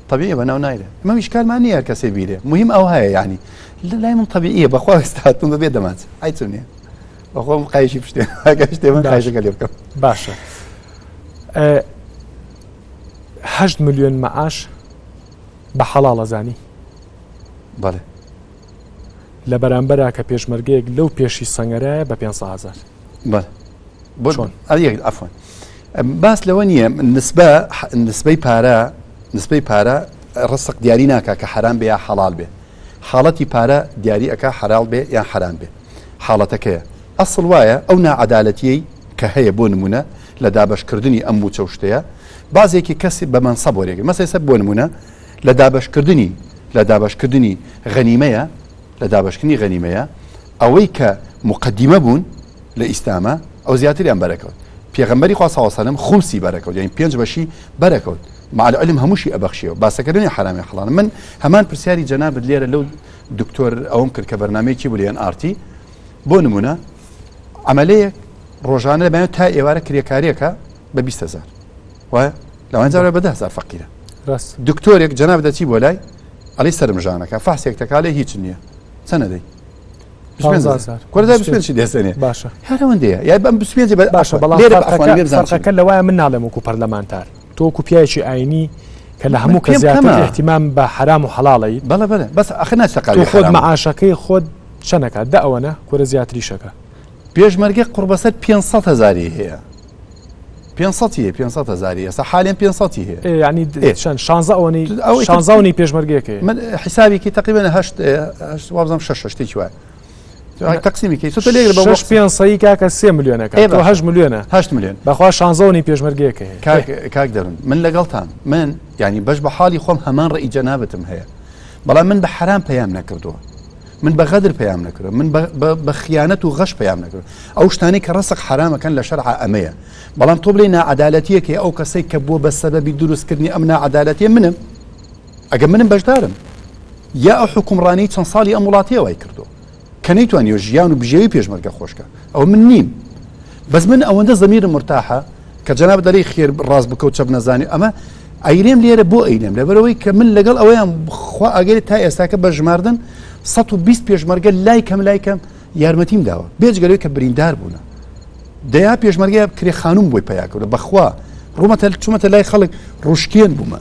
طبيعي بناو نايله ما مش كان ماني كسي بيده مهم او هاي يعني لا من طبيعيه بخوا استاتون ببيد دمات عيتوني بخوا مقايش بشتي هاكشتي ما قايش قال يركب باشا 8 مليون معاش بحلال زاني بله لبرانبرا كبيشمرجيك لو بيشي سنغرا ب 500000 بله شلون عفوا بس لونيه نسبەی پارە ڕسق دیاری ناکە کە حرام بێ یا حەڵال بێ حاڵەتی پارە دیاری ئەکا حەڵال بێ یا حرام بێ حاڵەتەکەیە ئەسڵ وایە ئەو ناعەدالەتیەی کە هەیە بۆ نمونە لە دابەشکردنی ئەم بوو چەوشتەیە بازێکی کەسی بە مەنسەب وەرێگرێت مەسەلەن بۆ نمونە لە دابەشکردنی غەنیمەیە ئەوەی کە مقدمە بوون لە ئیسلامە ئەو زیاتریان بەرەکەوت پێغەمبەری خوا صلی الله علیه و سلم خمسی بەرەکەوت یعنی 5 بەشی بەرەکەوت مع العلم هموشي أبخشيه بس كرني حرامي حلال من همان برسياري جناب الليرة لو دكتور أومكر كبرنامج بوليان آرتي بونمونا عملية روجانة بينو تا إيوارة كريكاريكا ب 20000 و لو أنزل ب 10000 فقيرة راس دكتورك جناب دتي بولاي علي سرم جانك فحصك تكالي هيك نية سنة دي 15000 كل ده بسمين شي دي سنة باشا هذا وندي يعني بسمين باشا بلا فرق كل واحد من نعلمكو برلمانتار توكو بياچی ئاینی کە لە هەموو کە زیاتر احتیمام بە حرام و حەڵاڵی بەڵێ بەس ئەخنا سەقاوی خۆت مەعاشەکەی خۆت چەنەکە دا ئەوەنە کورە زیاتریشەکە پێشمەرگە قوربەسەر 500,000 هەیە 500,000 ئێستا حاليا 500 هەیە یعنی چەند 16 پێشمەرگەکەی من حسابێکی تقریبا 6 شتێکی وایە تقسيمي كي سوت ليه بابا 6 صحيح كاك 3 مليون كاك 8 مليون بخوا شانزوني بيشمرجيك كاك درن من لقلتان من يعني باش بحالي خوم همان رأي جنابتم هي بلا من بحرام بيام نكردو من بغدر بيام نكردو من بخيانة وغش بيام نكردو او شتاني كرسق حرام كان لشرع امية بلا طبلينا عدالتيه كي او كسي كبو بسبب دروس كرني امنا عدالتيه منهم اجم منهم باش دارم يا حكم راني تنصالي امولاتيه ويكردو كنيتوانيو جيان وبجيبي بيشمركه خوشكه او من نيم بس من اونده ضمير مرتاحه كجناب دلي خير راس بكوت شبنا زاني اما ايريم ليره بو ايلم لبروي كمن لقل اويان خوا اجل تاي استاك بجماردن 120 بيشمركه لايكم يارمتيم داوا بيج قالوا كبريندار بونا ديا بيشمركه كري خانوم بوي بياكل بخوا رومه شومه لاي خلق روشكين بوما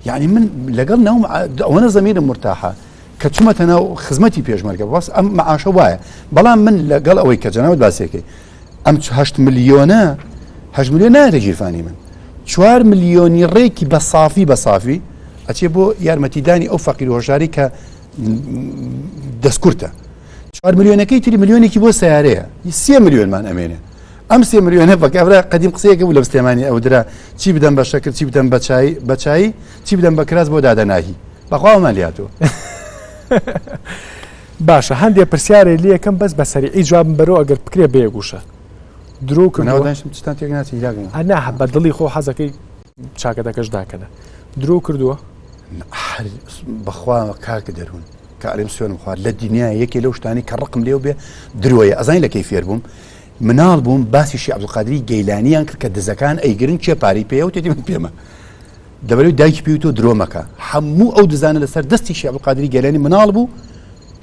يعني من لقل نوم وانا ضمير مرتاحه كتشمتنا خدمتي بيجمرك بس ام معاشه وايا بلا من قال اوي كجناود باسيكي ام 8 مليون رجيفاني من 4 مليون ريكي بصافي اتي بو يارمتي داني او فقير وجاري ك دسكورتا 4 مليون كي 3 مليون كي بو سياريه 6 مليون مان امينه ام 6 مليون هبك ابرا قديم قصيه قبل بستماني او درا تشي بدن بشكل تشي بدن بچاي تشي بدن بكراز بو دادناهي بخوا مالياتو باشە هەندێک پرسیارێ لێ یەکەم بەس بە سەریعی جواب بەرەوە ئەگەر بکرێ بێگوشە درۆ کردووە بە دڵی خۆ حەزەکەی چاکەتەکەش داکەنە درۆ کردووە بەخوا کاکە دەروون کە ئەرێم سوێنم خوارد لە دنیا یەکێ لەو شتانی کە ڕقم لێو بێ درۆیە ئەزانی لە کەی فێر بووم مناڵ بووم باسی شێخ عەبدولقادری گەیلانیان کرد کە دزەکان ئەیگرن چێ پاری پێیە و تێتی من پێمە دەبەرەوەی دایکی پێوی تۆ درۆمەکە هەموو ئەو دزانە لەسەر دەستی شێخ عەبدولقادری گەیلانی مناڵ بوو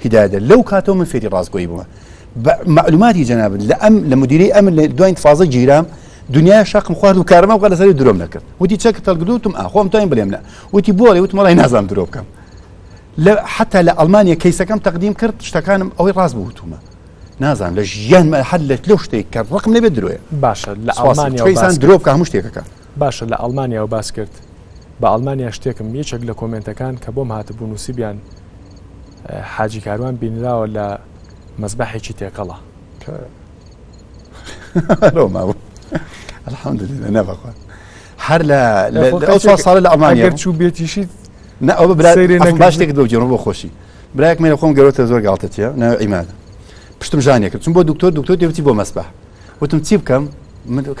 هیدایەت لەو کاتەوە من فێری ڕاستگۆیی بوومە معلوماتی جەنابن لە مدیرەی ئەمن لە دوای انتفاضە گیرام دنیای شاقم خوارد و کارەمە وقت لەسەری درۆم نەکرد وتی چەکە تەڵگدوتم خۆم تایم بڵێم نە وتی بۆڵێ وتم وەڵی نازانم درۆ بکەم حتا لە ئەڵمانیا کەیسەکەم تەقدیم کرد شتەکانم ئەوەی ڕاست بووتمە نازانم لە ژیان هەر لەو شتێک کە ڕقم لێبێت درۆیە باشە لە ئەڵمانیا درۆ بکە هەموو شتێکەکە باشە لە ئەڵمانیا و باس کرد بە ئەڵمانیا شتێکم یەکێک لە کۆمنتەکان کە بۆم هاتبوو نووسیبیان حاجی کاروان بینراوە لە مەزبەحێکی تێکەڵە مابوو الحەمدولillah نەبەخوا هەر لە ساڵە لە ئەڵمانیا چوو بێتیشیت باش تێک دۆجێڕ بۆ خۆشی برایەک مێنە خۆم گەورەتە زۆر گاڵتەتیە ناوی عیماد پشتم ژانێ کرد چون بۆ دکتۆر دێوتی بۆ مەسبەح وتم چی بکەم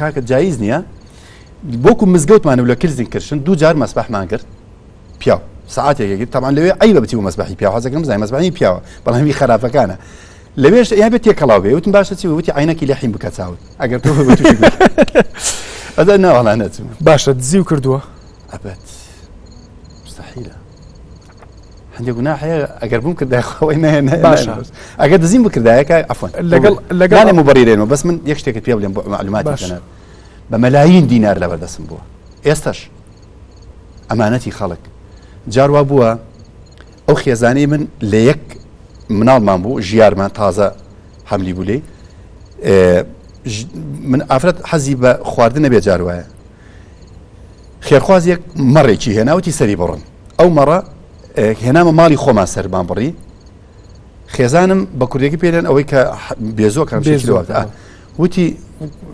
کاکە جایز نییە بۆکو مزگەوتمانە لە کلزین کردشن دوو جار مەسبەحمان کرد پیاو ساعاتێکێکی تامان لەوێ عیبە بچی بۆ مەسبەحی پیاو حەزەکەم بزانین مەسبەحی پیاوە بەڵام هەمی خراپەکانە لەوێش یا بێت تێکەڵاو بێ وتم باشە چی وتی عینەکی لەحیم بکە چاوت ئەگەر تۆ ئەدا ناوەڵا نەچم باشە دزی و کردووە ئەبەت مستحیلە هەندێک گوناح هەیە ئەگەر بووم کردایخەوەی باشە ئەگەر دزیم بکردایەکە ئەفۆن لەگەڵ مبەڕیرێنەوە بەس من یەک شتێکت پێ بڵێم بۆ معلوماتی کەنە بە مەلاین دینار لەبەردەستم بووە ئێستاش ئەمانەتی خەڵک جاروا بووە ئەو خێزانەی من لە یەک مناڵمان بوو ژیارمان تازە هەملی بوو لێ من ئافرەت حەزی بە خواردن نەبێ جار وایە خێرخوازێک مەڕێکی هێناوەتی سەری بڕن ئەو مەڕە هێنامە ماڵی خۆمان سەرمان بڕی خێزانم بە کوردێکی پێدەن ئەوەی کە بێزۆکەم وتی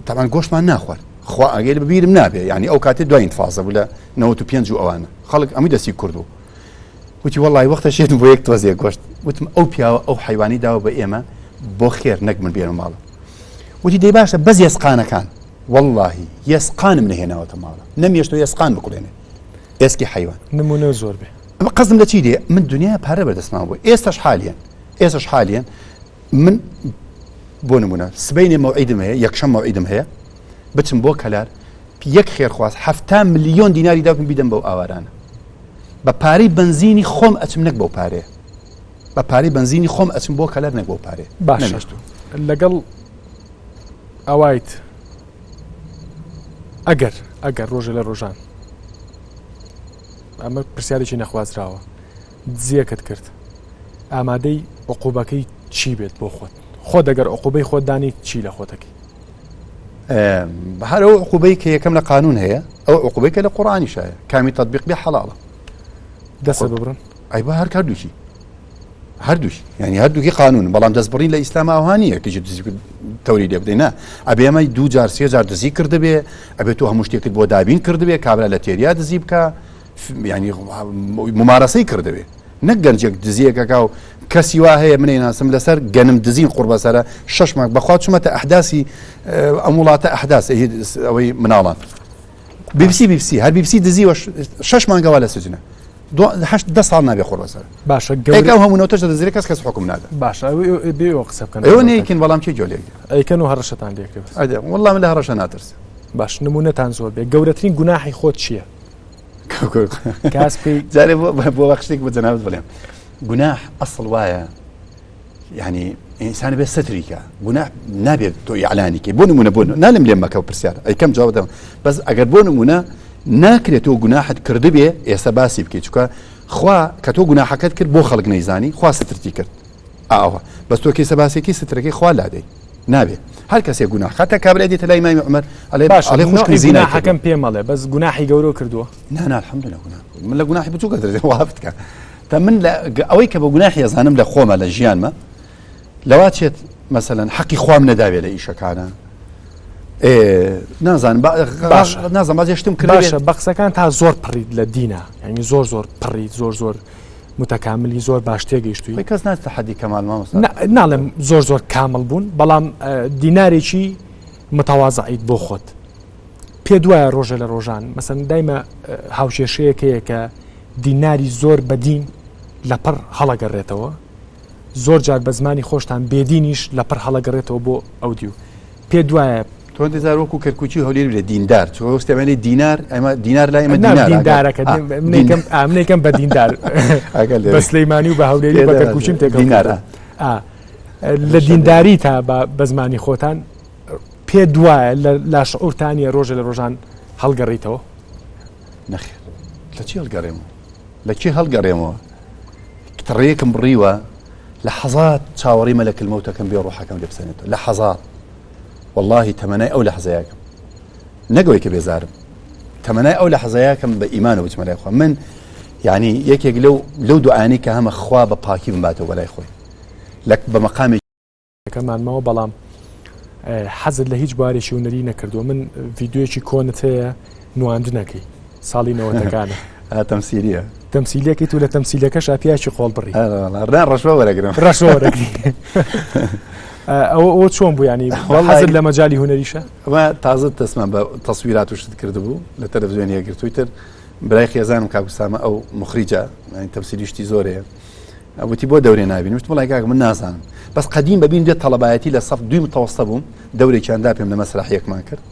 تامان گۆشتمان ناخوارد خوا ئەگەر ببیرم نابێ یعنی ئەو کاتێ دوای انتفاضە بوو لە 95 و ئەوانە خەڵک ئەمی دەستی کردو وتی وەڵی وەختە شێتم بۆ یەک تۆزیە گۆشت وتم ئەو پیاوە ئەو حیوانی داوە بە ئێمە بۆ خێر نەک من بێنە ماڵە وتی دەی باشە بەس یەسقانەکان وەڵڵاهی یەسقانم نەهێناوەتە ماڵە نەمێشتۆ یەسقان بکوڵێنێ ئێسکی حیوان نمونە زۆر بێ ئەمە قەزم لە چی دێ من دنیا پارە بەردەستمان بوو ئێستاش حالیان من بۆ نمونە سبەینێ مەوعیدم هەیە یەکشەم مەوعیدم هەیە بچم بۆ کەلار یەک خێرخواست 7 ملیۆن دیناری داکم بیدەم بەو ئاوارانە بە پارەی بنزینی خۆم ئەچم نەک بەو پارەیە بە پارەی بنزینی خۆم ئەچم بۆ کەلار نەک بەو پارێ باشە لەگەڵ ئەوایت ئەگەر ڕۆژە لە ڕۆژان ئەمە پرسیارێکی نەخوازراوە دزیەکەت کرد ئامادەی عقوبەکەی چی بێت بۆ خۆ دەگەر عقوبەی خۆت دانی چی لە خۆتەکەی هەر ئەو عقوبەی کە یەکەم لە قانون هەیە ئەو عقوبەی کە لە قورئانی شایە کامی تەطبیق بێ حەڵاڵە دەسە ببڕن ئەی بە هەر کاردووکی هەردووش ینی هەردووکی قانون بەڵام دەستبڕین لە ئیسلام ئاوهانیە کەژ دزی تەوری لێ بدەین ئەبێ ئەمە دوو جار سێ جار دزی کردبێ ئەبێت تۆ هەموو شتێکت بۆ دابین کردبێ کابرا لە تێریا دزی بکە ینی ممارەسەی کردبێ نەک گەنجێک دزیەکەکە و کەسی وا هەیە منێ ناسم لەسەر گەنم دزین قوربەسەرە 6 مانگ بەخوا چوومەتە ئەحداسی ئەم وڵاتە ئەحداس ئەوەی مناڵان BBC هەر BBC دزیوە 6 مانگەوە لە سجنە 10 ساڵ نابێ قوربەسەر باشە ئەو هەموو نەوتەش دەزیرێ کەس حکم نادە باشە بێ قسە بکەن ئەوە نەیەکن بەڵام چی جۆلێک ئەیکەن و هەڕەشەتان لێکرد وەڵڵام لە هەڕەشە ناترس باش نمونەتان زۆر بێ گەورەترین گوناحی خۆت چییە کاس پێی جارێ بۆ وەخشتێک بە جەنابەت بڵێم گوناح ئەسڵ وایە یعنی ئینسان بێ ستریکە گوناح نابێت تۆ ئیعلانیکە بۆ نمونە بۆ نالم لێم مەکە و پرسیار ئەیکەم جواب دەم بەس ئەگەر بۆ نمونە ناکرێت تۆ گوناحت کردبێ ئێستا باسی بکەیت چونکە خوا کە تۆ گوناحەکەت کرد بۆ خەڵک نەیزانی خوا سترتی کرد ئاوە بەس تۆ کەیسە باسێکی سترەکەی خوا لادەی نابێ هەر کەسێک گوناح هەتا کابرا دێتە لای مای عومەر ئەڵێ خوشکی زینا حەکەم پێم مەڵێ بەس گوناحی گەورە کردووە نا الحەمدولillah گوناح من لە گوناحی بچووکە دەرێ وافت کە تا من ئەوەی کە بە گوناحی ئەزانم لە خۆمە لە ژیانمە لەوا چێت مەسەلەن حەقی خوام نەداوێت لە ئیشەکانە نازانم بازی شتم کرد باشە بە قسەکان تا زۆر پڕید لە دینە یعنی زۆر پڕید زۆر متەکاملی زۆر باش تێگەیشتووی کەس ناتە حەدی کەمال مامۆستا ناڵێم زۆر کامل بوون بەڵام دینارێکی متەوازعیت بۆ خۆت پێ دوایە ڕۆژە لە ڕۆژان مەسەن دایمە هاوشێشەیەکەیە کە دیناری زۆر بەدین لەپڕ هەڵەگەڕێتەوە زۆر جار بە زمانی خۆشتان بێدینیش لەپڕ هەڵەگەڕێتەوە بۆ ئەو دیو پێ دوایە تۆ دەزار وەکو کەرکوچی هەولێر لە دیندار چۆ وەستێمانی دینار ئەمە دینار لای ئەمە دیندارەکە منێکم بە دیندار بە سلەیمانی و بە هەولێری بە کەرکوچیم دیندارە لە دینداری تا بە زمانی خۆتان پێ دوایە لە شعورتانیە ڕۆژە لە ڕۆژان هەڵگەڕیتەوە نەخێر لە چی هەڵگەڕێمەوە لە چی هەڵگەڕێمەوە تڕێکم بڕیوە لە حەزات چاوەڕی مەلەکل مەوتەکەم بێ ڕۆحەکەم لێ بسەنێتەوە لە حەزات واللهی تەمەنای ئەو لە حەزەیەکەم نەگەوەی کە بێزارم تەمەنای ئەو لە حەزەیەکەم بە ئیمانەوە بچمە لای خۆم من یعنی یەکێک لەو دوعانەی کە هەمە خوا بە پاکی بمباتەوە بەلای خۆی بە مەقامێکەکەمانمەوە بەڵام حەزت لە هیچ بارێکی هونەری نەکردووە من ڤیددیۆیەکی کۆنت هەیە نواندنەکەی ساڵی نەوەتەکانە تەمسیریە تەمسیلەکەیت و لە تەمسیلەکەش ئاپیاکی خۆڵ بڕی ڕەشوە وەرەگرم ڕەشۆرەگری ئەوە چۆن بوو ینی حەزت لە مەجای هونەریشە ئەمە تازە دەستمان بە تەسویرات وشت کردبوو لە تەلەڤیزیۆنی گرتوویتر برای خێزانم کاکوسامە ئەو مخریجە تەمسیلیشتی زۆرەیە ئەوتی بۆ دەورێ نابین وشت وڵای کاک من نازانم بەس قەدیم ببین دێت تەڵەبایەتی لە سەف دوی متەوەستە بووم دەورێکیاندا پێم لە مەسرحیەکمان کرد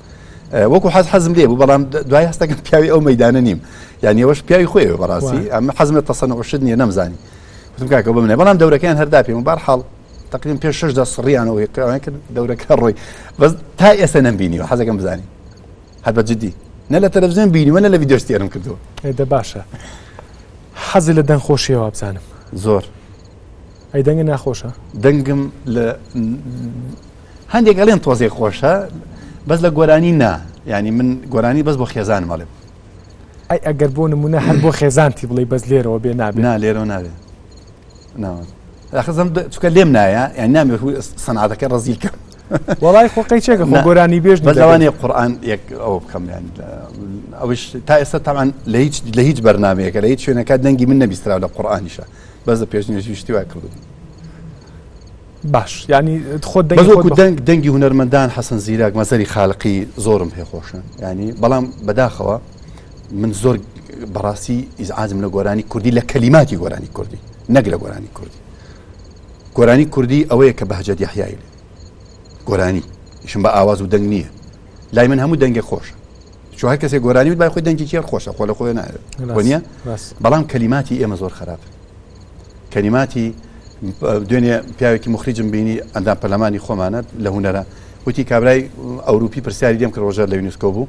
وەکو حەزم لێ بوو بەڵام دوای هەستەکەم پیاوی ئەو مەیدانە نیم یعنی ئەوەش پیاوی خۆیەوە بەڕاستی ئەمە حەزمە تەسەنەوەشت نییە نەمزانی وتم کاکە بمنێ بەڵام دەورەکەیان هەردا پێم بەرحاڵ تقریبا پێش 6 سڕیانەوە کرد دەورەکە ڕۆی بەس تا ئێستا نەمبینیوە حەزەکەم بزانی هەر بە جددی نە لە تەلەڤیزیۆن بینیوە نە لە ڤیدیۆ شتێرم کردووە دە باشە حەزی لە دەنگ خۆشیەوە بزانم زۆر ئەی دەنگە ناخۆشە دەنگم لە هەندێک ئەڵێن تۆزێک خۆشە بەس لە گۆرانی نا ینی من گۆرانی بەس بۆ خێزان مەڵێم ئەی ئەگەر بۆ نمونە هەر بۆ خێزانتی بڵێ بەس لێرەوە بێ نابێت نا لێرەوە نابێت خزم چکە لێم نایە یان نامێت سەنعاتەکە ڕزیلکەم وڵای خۆقەی چێکە خۆ گۆرانی بێژ بەلەوانێ قورئان یەک ئەوە بکەم یانی ئەوش تا ئێستا تاوان لە هیچ بەرنامەیەکە لە هیچ شوێنەکە دەنگی من نەبیستراوە لە قورئانیشە بەس لە پێشنیێژی شتی وای کردو باش ینی خۆ دەنگی هونەرمەندان حەسەن زیراک مەزەری خاڵقی زۆرم پێ خۆشن ینی بەڵام بەداخەوە من زۆر بەڕاستی ئیزعاجم لە گۆرانی کوردی لە کەلیماتی گۆرانی کوردی نەک لە گۆرانی کوردی گۆرانی کوردی ئەوەیە کە بەهجەت یەحیای گۆرانی شم بە ئاواز و دەنگ نییە لای من هەموو دەنگێک خۆشە چۆ هەر کەسێک گۆرانی وت بای خۆی دەنگی چێر خۆشە خۆ لە خۆی نایە بەڵام کەلیماتی ئێمە زۆر خراپە کەلیماتی دوێنێ پیاوێکی مخریجم بینی ئەندام پەرلەمانی خۆمانە لە هونەرە وتی کابرای ئەوروپی پرسیاری دێم کە ڕۆژەر لە یونسکۆ بوو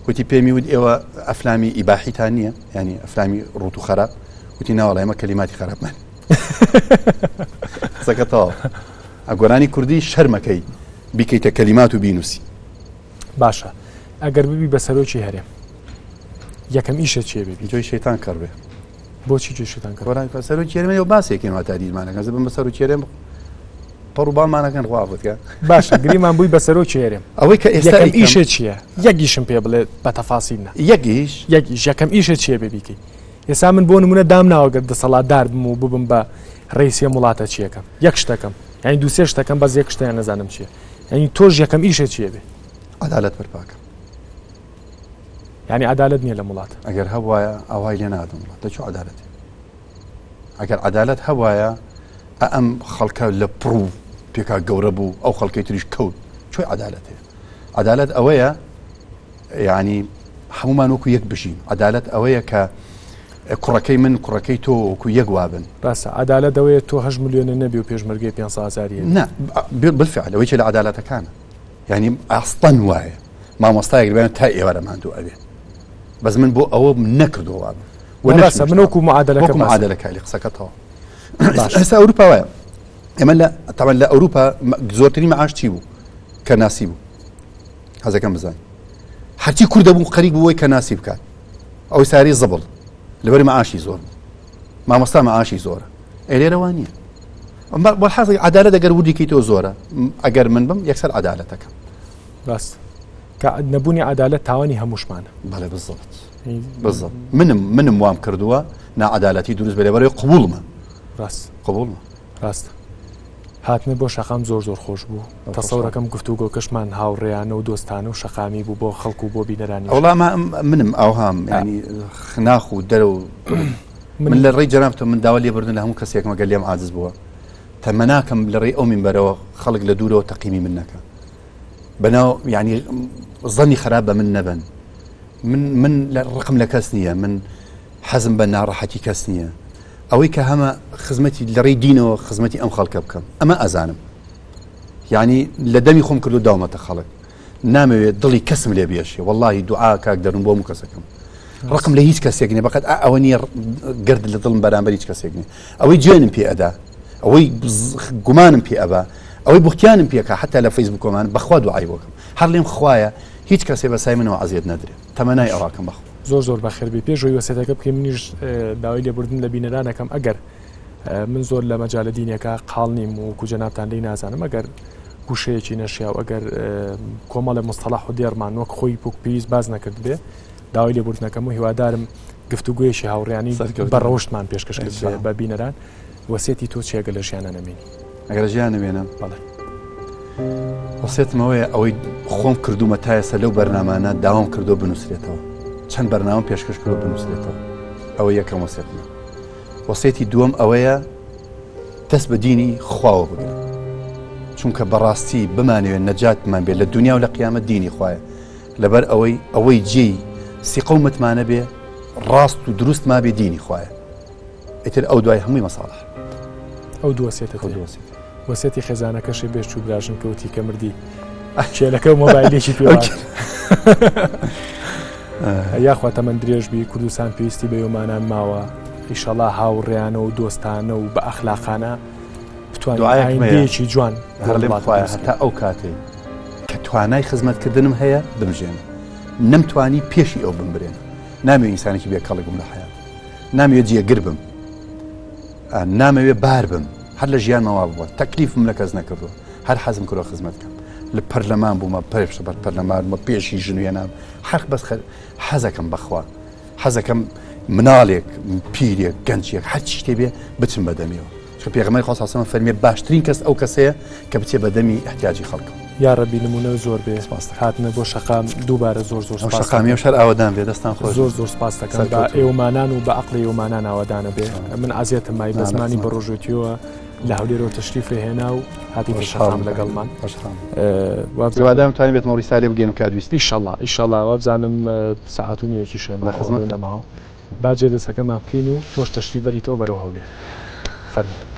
وتی پێمی وت ئێوە ئەفلامی ئیباحیتان نییە ینی ئەفلامی ڕوت و خراپ وتی ناوەڵ ئێمە کەلیماتی خراپمان سەکەتەوە ئەگۆرانی کوردی شەرمەکەی بیکەیتە کەلیمات و بینوسی باشە ئەگەر ببی بە سەرۆکی هەرێم یەکەم ئیشە چێ ببی جۆی شەیتان کڕ بێ بۆچی جۆی شەیتان کڕ سەرۆکی هەرێمە و باسێکێن وا تاریمانەکەن بم بە سەرۆکی هەرێم پەڕ و باڵمانەکەن ڕواوتکە باشە گریمان بووی بە سەرۆکی هەرێم ئەوەی کە ئێستا ئیشە چییە یەکیشم پێ بڵێ بە تەفاسیلە یەکیش یەکەم ئیشە چیە ببیکەی ئێستا من بۆ نمونە دام ناوەگەر دەسەڵاتدار بم و ببم بە ڕێیسیە وڵاتە چیەکەم یەک شتەکەم یعنی دو سێ شتەکەم بەس یەک شتیان نەزانم چییە یعنی تۆش یەکەم ئیشە چیە بێ عەدالەت بەرپاکە یعنی عەدالەت نییە لە وڵات ئەگەر هەبوایە ئەوای لێ نادەم وڵات دەچوو عەدالەتێ ئەگەر عەدالەت هەبوایە ئەم خەڵکە لە پڕ و پێکا گەورە بوو ئەو خەڵکەی تریش کەوت چۆی عەدالەتێ عەدالەت ئەوەیە یعنی هەمومان وەکو یەک بژین عەدالەت ئەوەیە کە کوڕەکەی من کوڕەکەی تۆ وەکو یەک وابن باسە عەدالەت ئەوەیە تۆ 8 ملیۆنە نەبی و پێشمەرگەی 500,000 نا بالفعل ئەوەی لە عەدالەتەکانە یعنی ئاستەن وایە مامۆستایەک بێن تا ئێوارە ماندوو ئەبێ بەس من بۆ ئەوە نەکردەوە وابن وەنەسە من وەکو معادلەکە لە قسەکەتەوە ئێستا ئەوروپا وایە ئێمە تاوان لە ئەوروپا زۆرترین مەعاش چی بوو کە ناسی بوو حەزەکەم بزانین هەرچی کوردە بوو خەریک بووی کە ناسی بکات ئەوەی ساری زەبڵ لەبەری مەعاشی زۆر مامۆستا مەعاشی زۆرە ئێرێرەوە نییە بۆ حەزی عەدالەت ئەگەر وردیکەیتەوە زۆرە ئەگەر من بم یەکسەر عەدالەتەکەم باس کە نەبوونی عەدالەت تاوانی هەمووشمانە بەڵێ بالضبط منم وام کردووە ناعەدالەتی دروست بێ لەبەرەوەی قبوڵمە قبوڵمە ڕاستە هاتمێ بۆ شەقام زۆر خۆش بوو تەسەورەکەم گفتوگۆ کەشمان هاوڕێیانە و دۆستانە و شەقامی بوو بۆ خەڵکو و بۆ بینەرانی وەڵام منم ئەوهام ینی خناخ و دەرە و من لە ڕێی جەنابتە من داوا لێبردن لە هەموو کەسێک مەگەر لێم عاجز بووە تەمە ناکەم لە ڕێی ئەو مینبەرەوە خەڵک لە دوورەوە تەقیمی من نەکە بناو يعني ظني خرابة من نبن من الرقم لكسنية من حزم بنا راحتي كسنية أوي كهما خزمتي لريدينو خزمتي أم خلق بكم أما أزانم يعني لدمي خم كردو دوما تخلق نامي ضلي كسم لي بيشي والله دعاء كاقدر بو مكسكم رقم لهيج كسيقني بقت أواني قرد اللي ظلم بران بريج كسيقني أوي جينم بي أدا أوي قمانم بي أبا أوي بختيانم بي حتى على فيسبوك كمان بخوا دعاء بوكم حرليم خوايا هيج كسي بساي منو عزيز ندري تمناي أراكم بخو زۆر بەخێر بێ پێشەوەی وەسێتەکە بکەم منیش داوای لێبوردن لە بینەرانەکەم ئەگەر من زۆر لە مەجالە دینیەکە قاڵ نیم و کوجەنابتان لی نازانم ئەگەر گوشەیەکی نەشیا و ئەگەر کۆمەڵە مستەلاح و دێڕمان وەک خۆی پوکپیز باز نەکرد بێ داوای لێبوردنەکەم و هیوادارم گفتوگویەکی هاوڕێیانی بەڕەوشتمان پێشکەش کرد بە بینەران وەسێتی تۆ چێگە لە ژیانە نەمێنی ئەگەر ژیان نمێنم بەڵێ وەسێتمەوەیە ئەوەی خۆم کردومە تا ئێستا لەو بەرنامانە داوام کردو بنووسێتەوە چەند بەرنامە پێشکەش کرۆ بنووسێتەوە ئەوە یەکەم وەسێتمە وەسێتی دووەم ئەوەیە دەست بە دینی خواوە بگرن چونکە بەڕاستی بمانوێت نەجاتمان بێت لە دنیا و لە قیامەت دینی خوایە لەبەر ئەوەی جێی سیقە و متمانە بێ ڕاست و دروست ما بێ دینی خوایە ئیتر ئەو دوای هەمووی مەساڵح ئەو دووەسێتە وەسێتی خێزانەکەشی بێش و براژن کەوتی کە مردی کێلەکە و مۆبایلێکی پێ یاخوا تەمەند درێژبی کوردستان پێویستی بە یۆمانان ماوە ئیشەڵا هاوڕێیانە و دۆستانە و بە ئەخلاقانە بتوانێتیکی جوان هەتا ئەو کاتێ کە توانای خزمەتکردنم هەیە بمژێنە نەمتوانی پێشی ئەو بمبرێنە نامەوێت ئینسانێکی بێ کەڵک بم لە حیات نامەوێت جێگر بم نامەوێت بار بم هەر لە ژیان ماوا بووە تەکلیفم لە کەس نەکردووە هەر حەزم کردوە خزمەتکەم لە پەرلەمان بوومە پێش بەر پەرلەمانمە پێشی ژنوێنام هەر بەس حەزەکەم بەخوا حەزەکەم مناڵێک پیرێک گەنجێک هەر چی شتێ بێ بچم بەدەمیەوە چکە پێغەمبەری خوا سەڵسەڵەم فەرمێ باشترین کەس ئەو کەسەیە کە بچێ بەدەمی احتیاجی خەڵکەوە یا ڕەبی نمونە زۆر بێ هاتنە بۆ شەقام دووبارە زۆر شەقامیە شەر ئاوادان بێ دەستان خۆش زۆر سپاس دەکەم بە ئێوەمانان و بە عەقڵی ئێوەمانان ئاوادانە بێ من عەزیەتم مای بە زمانی بەڕۆژوێتیەوە لە هەولێرەوە تەشریفی هێنا و هاتی شەقام لەگەڵمان وابزادام توانین بێت مۆری سالێ بگەین و کادویستی ئیشەڵڵا وابزانم سەعات و نیوەکی شوێن بە خزمەت نەماوە باجێ دەستەکەمان بکەین و تۆش تەشریف بەریتەوە بەرەو هەولێر فەرموو